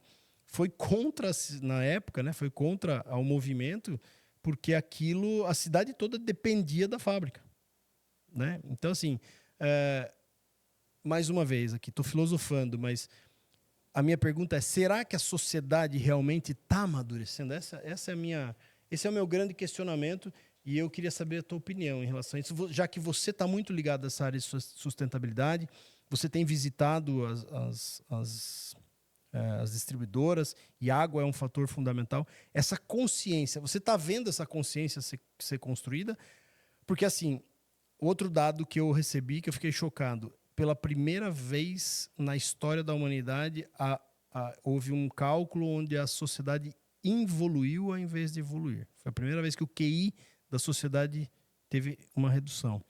foi contra, na época, né, foi contra o movimento, porque a cidade toda dependia da fábrica, né? Então assim, mais uma vez aqui, estou filosofando, mas a minha pergunta é, será que a sociedade realmente está amadurecendo? Esse é o meu grande questionamento e eu queria saber a tua opinião em relação a isso, já que você está muito ligado a essa área de sustentabilidade, você tem visitado as distribuidoras e água é um fator fundamental. Essa consciência, você está vendo essa consciência ser construída? Porque assim, outro dado que eu recebi, que eu fiquei chocado, pela primeira vez na história da humanidade, houve um cálculo onde a sociedade involuiu ao invés de evoluir. Foi a primeira vez que o QI da sociedade teve uma redução.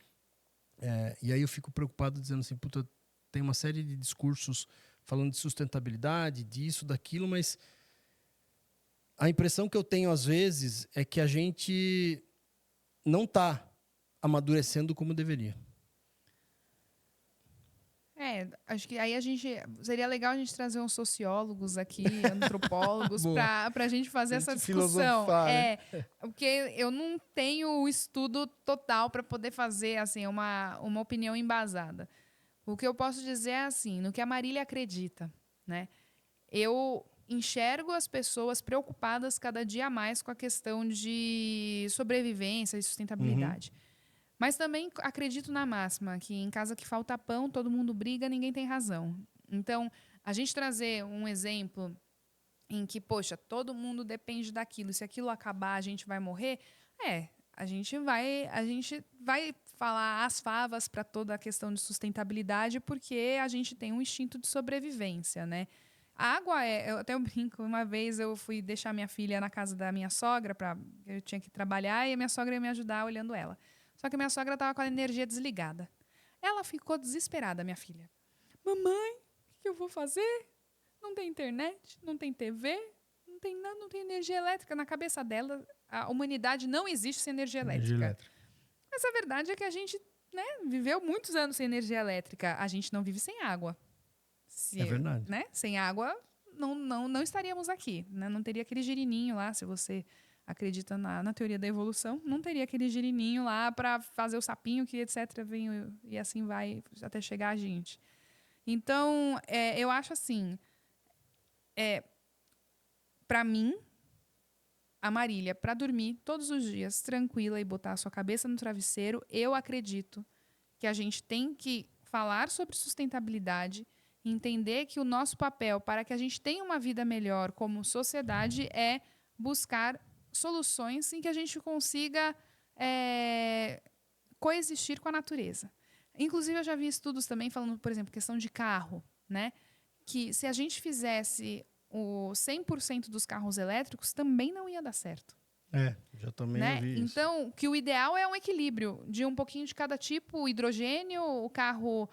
E aí eu fico preocupado dizendo assim, puta, tem uma série de discursos falando de sustentabilidade, disso, daquilo, mas a impressão que eu tenho às vezes é que a gente não está amadurecendo como deveria.
Acho que aí seria legal a gente trazer uns sociólogos aqui, antropólogos, para a gente fazer essa discussão.
Né?
Porque eu não tenho o estudo total para poder fazer assim uma opinião embasada. O que eu posso dizer é assim, no que a Marília acredita, né? Eu enxergo as pessoas preocupadas cada dia mais com a questão de sobrevivência e sustentabilidade. Mas também acredito na máxima, que em casa que falta pão, todo mundo briga, ninguém tem razão. Então, a gente trazer um exemplo em que, poxa, todo mundo depende daquilo, se aquilo acabar, a gente vai morrer, a gente vai falar as favas para toda a questão de sustentabilidade, porque a gente tem um instinto de sobrevivência, né? A água eu até brinco, uma vez eu fui deixar minha filha na casa da minha sogra, eu tinha que trabalhar, e a minha sogra ia me ajudar olhando ela. Só que a minha sogra estava com a energia desligada. Ela ficou desesperada, minha filha. Mamãe, o que eu vou fazer? Não tem internet, não tem TV, não tem nada, não tem energia elétrica. Na cabeça dela, a humanidade não existe sem energia elétrica. Mas a verdade é que a gente, né, viveu muitos anos sem energia elétrica. A gente não vive sem água.
É verdade.
Né? Sem água, não estaríamos aqui. Né? Não teria aquele girininho lá, se você acredita na teoria da evolução, não teria aquele girininho lá para fazer o sapinho que etc. vem e assim vai até chegar a gente. Então, eu acho assim, para mim, a Marília, para dormir todos os dias tranquila e botar a sua cabeça no travesseiro, eu acredito que a gente tem que falar sobre sustentabilidade, entender que o nosso papel para que a gente tenha uma vida melhor como sociedade é buscar soluções em que a gente consiga coexistir com a natureza. Inclusive, eu já vi estudos também falando, por exemplo, questão de carro, né? Que se a gente fizesse o 100% dos carros elétricos, também não ia dar certo.
Já também
Né?
ouvi isso.
Então, que o ideal é um equilíbrio de um pouquinho de cada tipo, o hidrogênio, o carro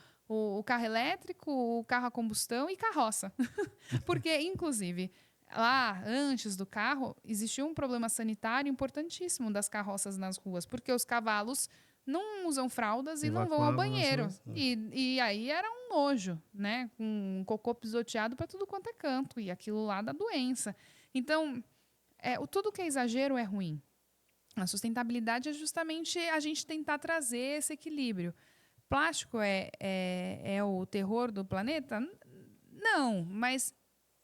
elétrico, o carro a combustão e carroça. Porque, inclusive, lá antes do carro, existia um problema sanitário importantíssimo das carroças nas ruas, porque os cavalos não usam fraldas e não vão ao
Evacuavam nas
banheiro.
ruas.
E aí era um nojo, né? Com um cocô pisoteado para tudo quanto é canto. E aquilo lá dá doença. Então, tudo que é exagero é ruim. A sustentabilidade é justamente a gente tentar trazer esse equilíbrio. Plástico é o terror do planeta? Não, mas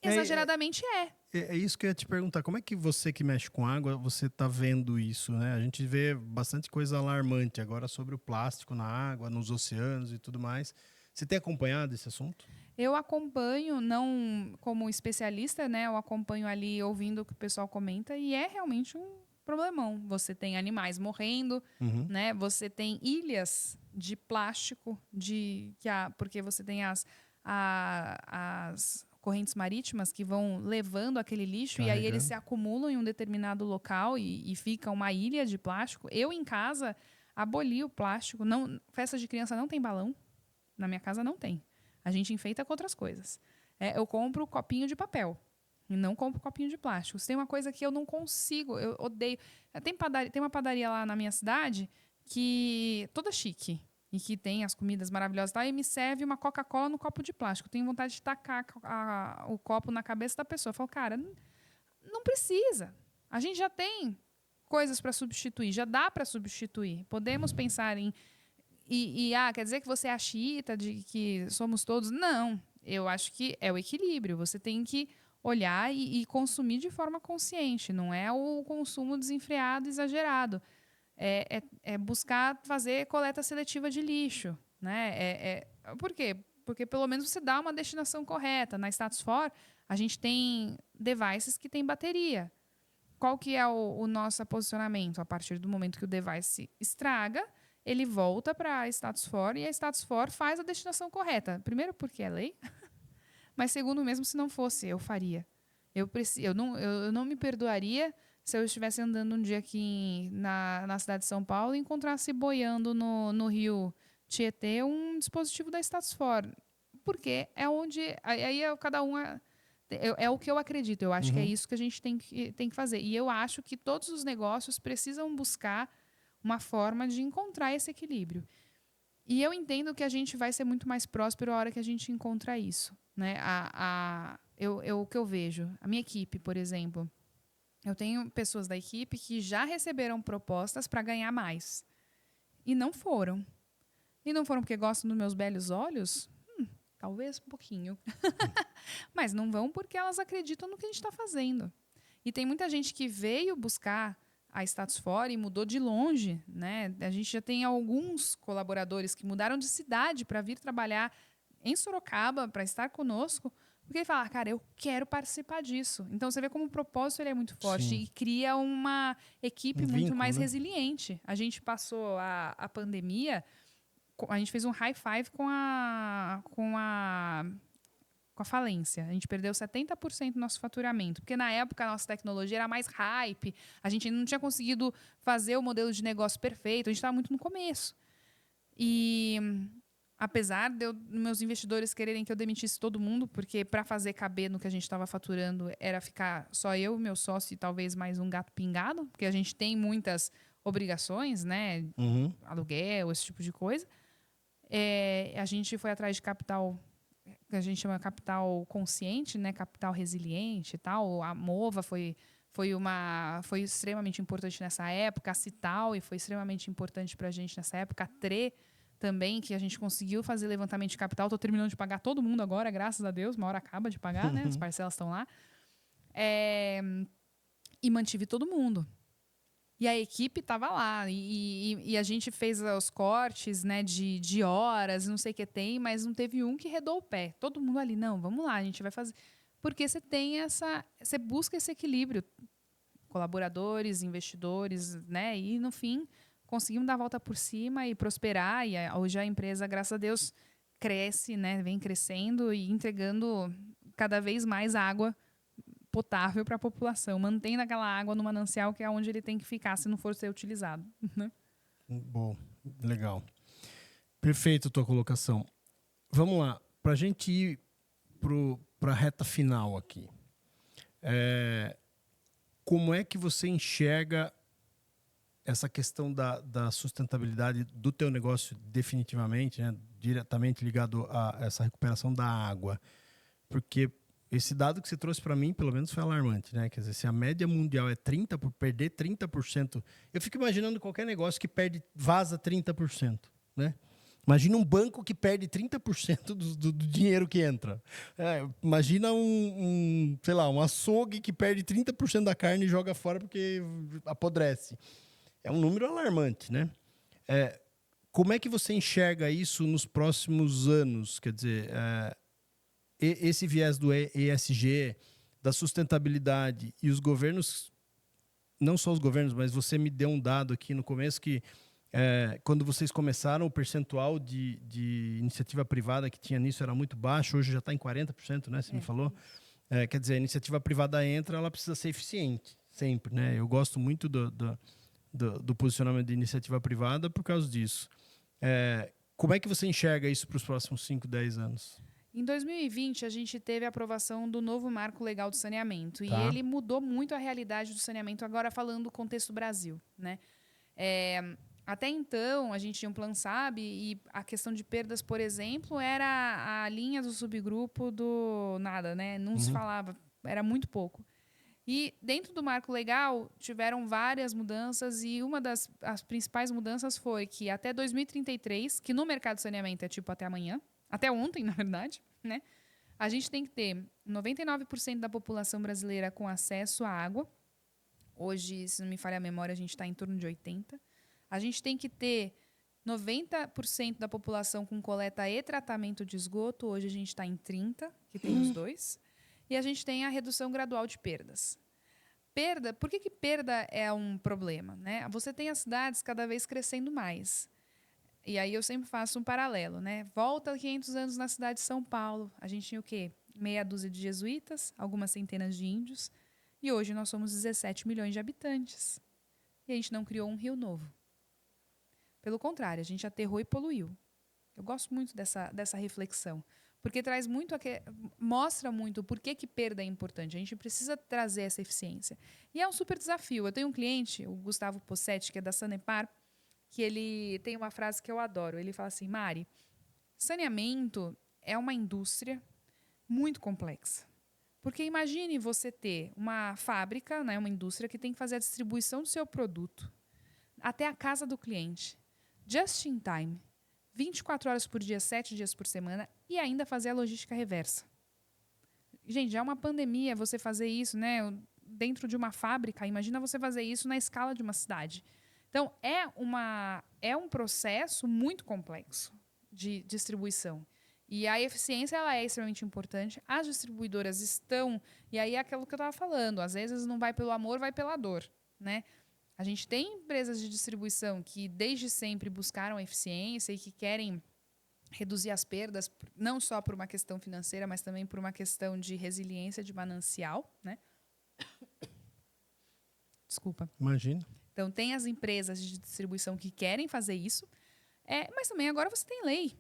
exageradamente é.
É isso que eu ia te perguntar. Como é que você que mexe com água, você está vendo isso, né? A gente vê bastante coisa alarmante agora sobre o plástico na água, nos oceanos e tudo mais. Você tem acompanhado esse assunto?
Eu acompanho, não como especialista, né? Eu acompanho ali ouvindo o que o pessoal comenta e é realmente um problemão. Você tem animais morrendo, né? Você tem ilhas de plástico, porque você tem as correntes marítimas que vão levando aquele lixo e aí eles se acumulam em um determinado local e fica uma ilha de plástico. Eu, em casa, aboli o plástico. Não, festa de criança não tem balão. Na minha casa não tem. A gente enfeita com outras coisas. Eu compro copinho de papel e não compro copinho de plástico. Se tem uma coisa que eu não consigo, eu odeio. Tem uma padaria lá na minha cidade que toda chique e que tem as comidas maravilhosas e me serve uma Coca-Cola no copo de plástico. Eu tenho vontade de tacar o copo na cabeça da pessoa. Eu falo, cara, não precisa. A gente já tem coisas para substituir, já dá para substituir. Podemos pensar em quer dizer que você é a xiita de que somos todos? Não, eu acho que é o equilíbrio. Você tem que olhar e consumir de forma consciente. Não é o consumo desenfreado, exagerado. É buscar fazer coleta seletiva de lixo. Né? Por quê? Porque pelo menos você dá uma destinação correta. Na Status For, a gente tem devices que têm bateria. Qual que é o nosso posicionamento? A partir do momento que o device estraga, ele volta para a Status For e a Status For faz a destinação correta. Primeiro, porque é lei, mas segundo, mesmo se não fosse, eu faria. Eu não me perdoaria se eu estivesse andando um dia aqui na cidade de São Paulo e encontrasse boiando no rio Tietê um dispositivo da Status For. Porque é onde... Aí cada um... É o que eu acredito. Eu acho que é isso que a gente tem que fazer. E eu acho que todos os negócios precisam buscar uma forma de encontrar esse equilíbrio. E eu entendo que a gente vai ser muito mais próspero a hora que a gente encontra isso. Né? O que eu vejo, a minha equipe, por exemplo, eu tenho pessoas da equipe que já receberam propostas para ganhar mais. E não foram. E não foram porque gostam dos meus belos olhos? Talvez um pouquinho. Mas não vão porque elas acreditam no que a gente está fazendo. E tem muita gente que veio buscar a Status For e mudou de longe, né? A gente já tem alguns colaboradores que mudaram de cidade para vir trabalhar em Sorocaba, para estar conosco, porque ele fala, cara, eu quero participar disso. Então, você vê como o propósito ele é muito forte. Sim. E cria uma equipe muito mais resiliente. A gente passou a pandemia, a gente fez um high five com a falência. A gente perdeu 70% do nosso faturamento. Porque, na época, a nossa tecnologia era mais hype. A gente não tinha conseguido fazer o modelo de negócio perfeito. A gente estava muito no começo. E, apesar de meus investidores quererem que eu demitisse todo mundo, porque, para fazer caber no que a gente estava faturando, era ficar só eu, meu sócio e talvez mais um gato pingado. Porque a gente tem muitas obrigações, né? Aluguel, esse tipo de coisa. A gente foi atrás de capital... que a gente chama capital consciente, né, capital resiliente e tal. A Mova foi extremamente importante nessa época, a Cital foi extremamente importante para a gente nessa época, a TRE também, que a gente conseguiu fazer levantamento de capital. Estou terminando de pagar todo mundo agora, graças a Deus, uma hora acaba de pagar, né, as parcelas estão lá. E mantive todo mundo. E a equipe estava lá, e a gente fez os cortes, né, de horas, não sei o que tem, mas não teve um que redou o pé. Todo mundo ali, não, vamos lá, a gente vai fazer. Porque você busca esse equilíbrio. Colaboradores, investidores, né, e no fim, conseguimos dar a volta por cima e prosperar. E hoje a empresa, graças a Deus, cresce, né? Vem crescendo e entregando cada vez mais água potável para a população, mantendo aquela água no manancial que é onde ele tem que ficar se não for ser utilizado. Né?
Bom, legal. Perfeito a tua colocação. Vamos lá, para a gente ir para a reta final aqui. Como é que você enxerga essa questão da sustentabilidade do teu negócio definitivamente, né, diretamente ligado a essa recuperação da água? Porque esse dado que você trouxe para mim, pelo menos, foi alarmante, né? Quer dizer, se a média mundial é 30%, por perder 30%, eu fico imaginando qualquer negócio que vaza 30%, né? Imagina um banco que perde 30% do dinheiro que entra. Imagina sei lá, um açougue que perde 30% da carne e joga fora porque apodrece. É um número alarmante, né? Como é que você enxerga isso nos próximos anos? Quer dizer, esse viés do ESG, da sustentabilidade e os governos, não só os governos, mas você me deu um dado aqui no começo que quando vocês começaram, o percentual de iniciativa privada que tinha nisso era muito baixo, hoje já está em 40%, né? Você me falou. Quer dizer, a iniciativa privada entra, ela precisa ser eficiente, sempre, né? Eu gosto muito do posicionamento de iniciativa privada por causa disso. Como é que você enxerga isso para os próximos 5, 10 anos?
Em 2020, a gente teve a aprovação do novo Marco Legal do Saneamento.
Tá.
E ele mudou muito a realidade do saneamento, agora falando do contexto Brasil. Né? Até então, a gente tinha um Plano SAB e a questão de perdas, por exemplo, era a linha do subgrupo do nada, né? Não se falava, era muito pouco. E dentro do marco legal, tiveram várias mudanças e uma as principais mudanças foi que até 2033, que no mercado de saneamento é tipo até amanhã, até ontem, na verdade, né? A gente tem que ter 99% da população brasileira com acesso à água. Hoje, se não me falha a memória, a gente está em torno de 80%. A gente tem que ter 90% da população com coleta e tratamento de esgoto. Hoje a gente está em 30%, que tem os dois. E a gente tem a redução gradual de perdas. Por que perda é um problema? Né? Você tem as cidades cada vez crescendo mais. E aí eu sempre faço um paralelo. Né? Volta 500 anos na cidade de São Paulo. A gente tinha o quê? Meia dúzia de jesuítas, algumas centenas de índios. E hoje nós somos 17 milhões de habitantes. E a gente não criou um rio novo. Pelo contrário, a gente aterrou e poluiu. Eu gosto muito dessa reflexão. Porque mostra muito por que perda é importante. A gente precisa trazer essa eficiência. E é um super desafio. Eu tenho um cliente, o Gustavo Possetti, que é da Sanepar, que ele tem uma frase que eu adoro. Ele fala assim, Mari, saneamento é uma indústria muito complexa. Porque imagine você ter uma fábrica, né, uma indústria que tem que fazer a distribuição do seu produto até a casa do cliente, just in time, 24 horas por dia, 7 dias por semana, e ainda fazer a logística reversa. Gente, já é uma pandemia você fazer isso, né, dentro de uma fábrica. Imagina você fazer isso na escala de uma cidade. Então, é um processo muito complexo de distribuição. E a eficiência ela é extremamente importante. As distribuidoras estão... E aí é aquilo que eu estava falando. Às vezes não vai pelo amor, vai pela dor. Né? A gente tem empresas de distribuição que desde sempre buscaram eficiência e que querem reduzir as perdas, não só por uma questão financeira, mas também por uma questão de resiliência de manancial. Né? Desculpa.
Imagina.
Então, tem as empresas de distribuição que querem fazer isso, mas também agora você tem lei.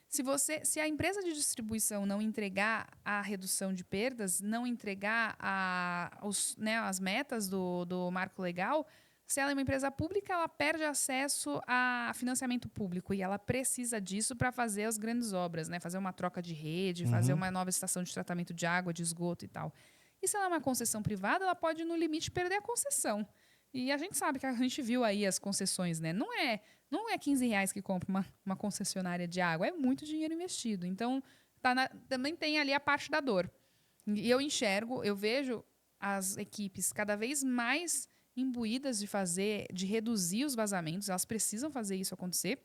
Se a empresa de distribuição não entregar a redução de perdas, não entregar as metas do marco legal, se ela é uma empresa pública, ela perde acesso a financiamento público e ela precisa disso para fazer as grandes obras, né? Fazer uma troca de rede, fazer uma nova estação de tratamento de água, de esgoto e tal. E se ela é uma concessão privada, ela pode, no limite, perder a concessão. E a gente sabe que a gente viu aí as concessões, né? Não é R$15 que compra uma concessionária de água, é muito dinheiro investido. Então, também tem ali a parte da dor. E eu vejo as equipes cada vez mais imbuídas de reduzir os vazamentos, elas precisam fazer isso acontecer.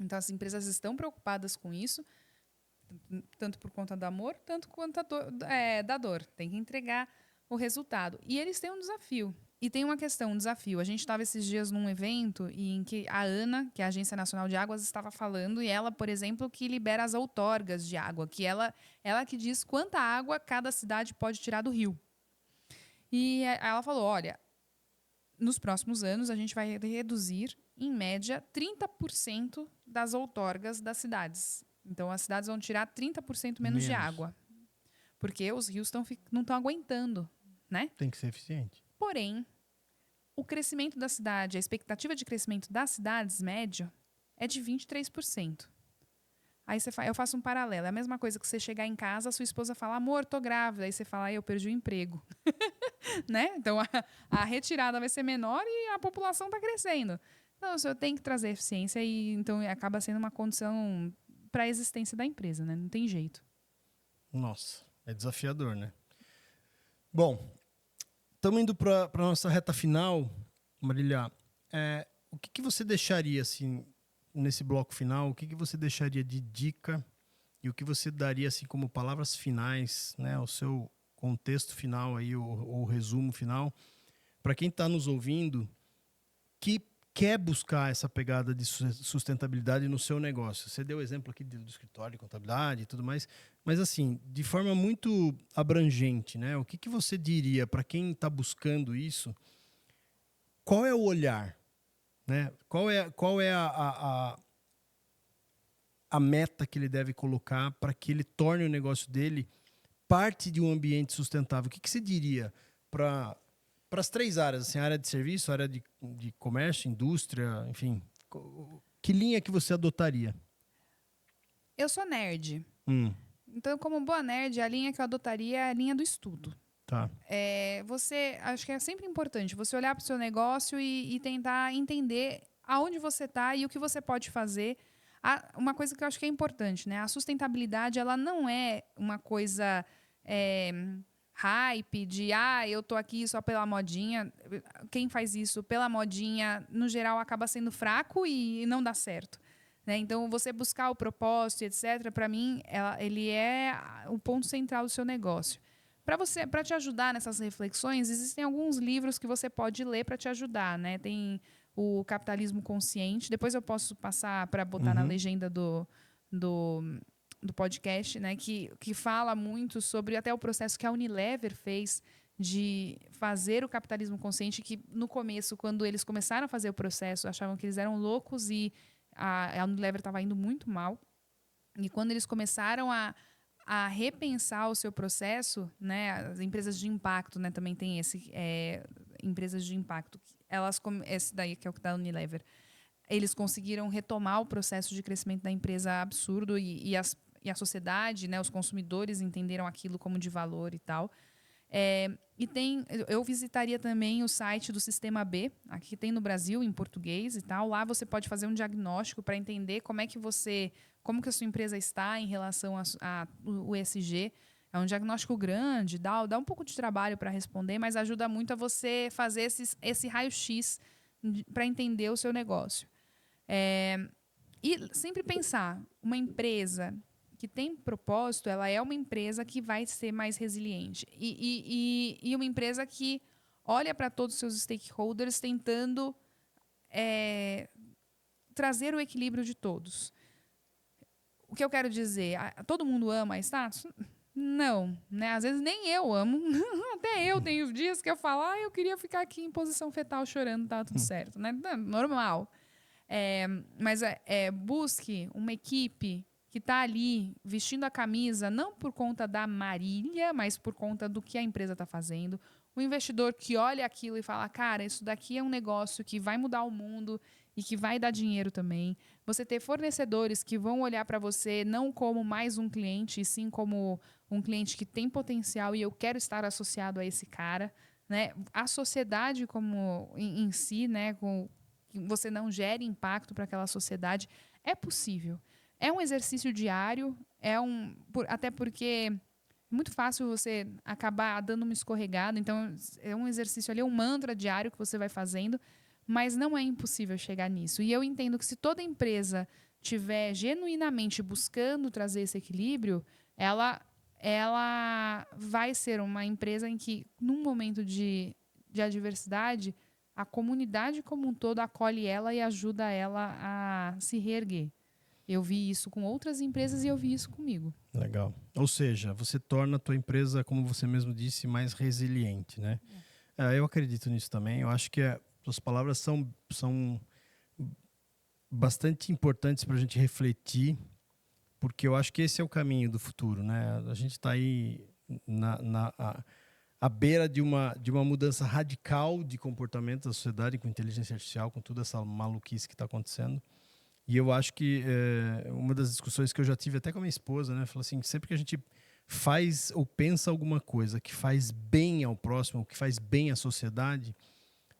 Então, as empresas estão preocupadas com isso, tanto por conta do amor, tanto quanto da dor. Tem que entregar o resultado. E eles têm um desafio. E tem uma questão, um desafio. A gente estava esses dias num evento em que a ANA, que é a Agência Nacional de Águas, estava falando, e ela, por exemplo, que libera as outorgas de água, que ela que diz quanta água cada cidade pode tirar do rio. E ela falou, olha, nos próximos anos a gente vai reduzir, em média, 30% das outorgas das cidades. Então, as cidades vão tirar 30% menos de água. Porque os rios não estão aguentando, né?
Tem que ser eficiente.
Porém, o crescimento da cidade, a expectativa de crescimento das cidades médio é de 23%. Aí eu faço um paralelo. É a mesma coisa que você chegar em casa, a sua esposa fala, amor, tô grávida. Aí você fala, eu perdi o emprego. Né? Então, a retirada vai ser menor e a população está crescendo. Então, o senhor tem que trazer eficiência e então acaba sendo uma condição para a existência da empresa, né? Não tem jeito.
Nossa, é desafiador, né? Bom, estamos indo para a nossa reta final, Marília. O que você deixaria, assim, nesse bloco final? O que você deixaria de dica e o que você daria, assim, como palavras finais, né? O seu contexto final aí, o resumo final, para quem está nos ouvindo, que quer buscar essa pegada de sustentabilidade no seu negócio. Você deu o exemplo aqui do escritório de contabilidade e tudo mais, mas assim, de forma muito abrangente, né? O que você diria para quem está buscando isso? Qual é o olhar? Né? Qual é a meta que ele deve colocar para que ele torne o negócio dele parte de um ambiente sustentável? O que você diria para as 3 áreas, assim, a área de serviço, a área de comércio, indústria, enfim, que linha que você adotaria?
Eu sou nerd. Então, como boa nerd, a linha que eu adotaria é a linha do estudo.
Tá.
Acho que é sempre importante você olhar para o seu negócio e tentar entender aonde você está e o que você pode fazer. Uma coisa que eu acho que é importante, né? A sustentabilidade, ela não é uma coisa hype de eu tô aqui só pela modinha. Quem faz isso pela modinha, no geral, acaba sendo fraco e não dá certo. Né? Então, você buscar o propósito, etc., para mim, ele é o ponto central do seu negócio. Para te ajudar nessas reflexões, existem alguns livros que você pode ler para te ajudar. Né? Tem o Capitalismo Consciente. Depois eu posso passar para botar na legenda do podcast, né? que fala muito sobre até o processo que a Unilever fez de fazer o capitalismo consciente, que no começo, quando eles começaram a fazer o processo, achavam que eles eram loucos e a Unilever estava indo muito mal. E quando eles começaram a repensar o seu processo, né, as empresas de impacto, né, também tem empresas de impacto, esse daí que é o da Unilever, eles conseguiram retomar o processo de crescimento da empresa absurdo e a sociedade, né, os consumidores entenderam aquilo como de valor e tal. Eu visitaria também o site do Sistema B, aqui tem no Brasil, em português e tal. Lá você pode fazer um diagnóstico para entender como que a sua empresa está em relação ao ESG. É um diagnóstico grande, dá um pouco de trabalho para responder, mas ajuda muito a você fazer esse raio-x para entender o seu negócio. E sempre pensar, uma empresa que tem propósito, ela é uma empresa que vai ser mais resiliente. E uma empresa que olha para todos os seus stakeholders tentando trazer o equilíbrio de todos. O que eu quero dizer? Todo mundo ama a status? Não. Né? Às vezes nem eu amo. Até eu tenho dias que eu falo, eu queria ficar aqui em posição fetal chorando, tá tudo certo. Né? Normal. Mas busque uma equipe que está ali vestindo a camisa, não por conta da Marília, mas por conta do que a empresa está fazendo. Um investidor que olha aquilo e fala, cara, isso daqui é um negócio que vai mudar o mundo e que vai dar dinheiro também. Você ter fornecedores que vão olhar para você não como mais um cliente, e sim como um cliente que tem potencial e eu quero estar associado a esse cara. Né? A sociedade como em si, né, você não gere impacto para aquela sociedade, é possível. É um exercício diário, até porque é muito fácil você acabar dando uma escorregada, então é um exercício ali, é um mantra diário que você vai fazendo, mas não é impossível chegar nisso. E eu entendo que se toda empresa estiver genuinamente buscando trazer esse equilíbrio, ela vai ser uma empresa em que, num momento de de adversidade, a comunidade como um todo acolhe ela e ajuda ela a se reerguer. Eu vi isso com outras empresas e eu vi isso comigo.
Legal. Ou seja, você torna a tua empresa, como você mesmo disse, mais resiliente, né? Eu acredito nisso também. Eu acho que as suas palavras são bastante importantes para a gente refletir, porque eu acho que esse é o caminho do futuro, né? A gente está aí à beira de uma mudança radical de comportamento da sociedade com inteligência artificial, com toda essa maluquice que está acontecendo. E eu acho que uma das discussões que eu já tive até com a minha esposa, né? Falou assim, sempre que a gente faz ou pensa alguma coisa que faz bem ao próximo, que faz bem à sociedade,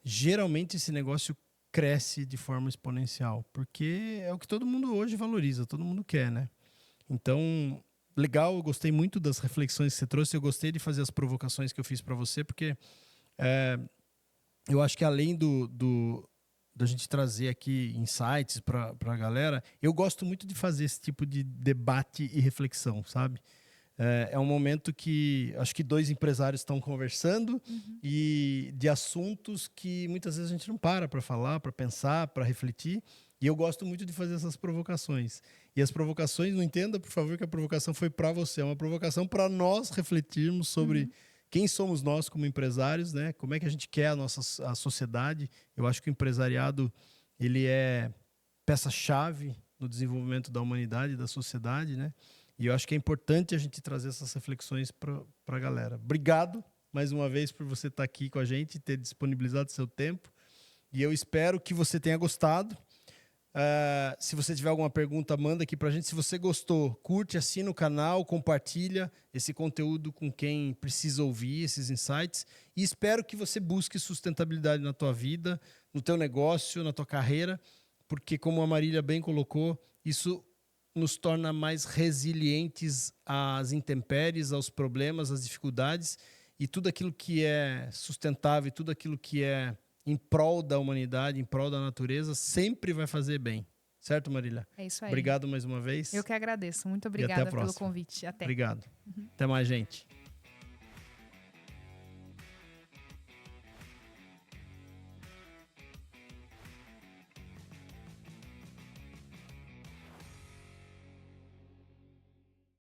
geralmente esse negócio cresce de forma exponencial, porque é o que todo mundo hoje valoriza, todo mundo quer, né? Então, legal, eu gostei muito das reflexões que você trouxe, eu gostei de fazer as provocações que eu fiz para você, porque eu acho que além da gente trazer aqui insights para a galera, eu gosto muito de fazer esse tipo de debate e reflexão, sabe? É um momento que acho que dois empresários estão conversando e de assuntos que muitas vezes a gente não para falar, para pensar, para refletir. E eu gosto muito de fazer essas provocações. E as provocações, não entenda, por favor, que a provocação foi para você. É uma provocação para nós refletirmos sobre quem somos nós como empresários, né? Como é que a gente quer a sociedade. Eu acho que o empresariado ele é peça-chave no desenvolvimento da humanidade, da sociedade, né? E eu acho que é importante a gente trazer essas reflexões para a galera. Obrigado, mais uma vez, por você estar aqui com a gente, ter disponibilizado seu tempo. E eu espero que você tenha gostado. Se você tiver alguma pergunta, manda aqui para a gente. Se você gostou, curte, assina o canal, compartilha esse conteúdo com quem precisa ouvir esses insights. E espero que você busque sustentabilidade na tua vida, no teu negócio, na tua carreira, porque, como a Marília bem colocou, isso nos torna mais resilientes às intempéries, aos problemas, às dificuldades, e tudo aquilo que é sustentável, tudo aquilo que é em prol da humanidade, em prol da natureza, sempre vai fazer bem. Certo, Marília?
É isso aí.
Obrigado mais uma vez.
Eu que agradeço. Muito
E até
obrigada
a próxima.
pelo convite. Até.
Obrigado. Até mais, gente.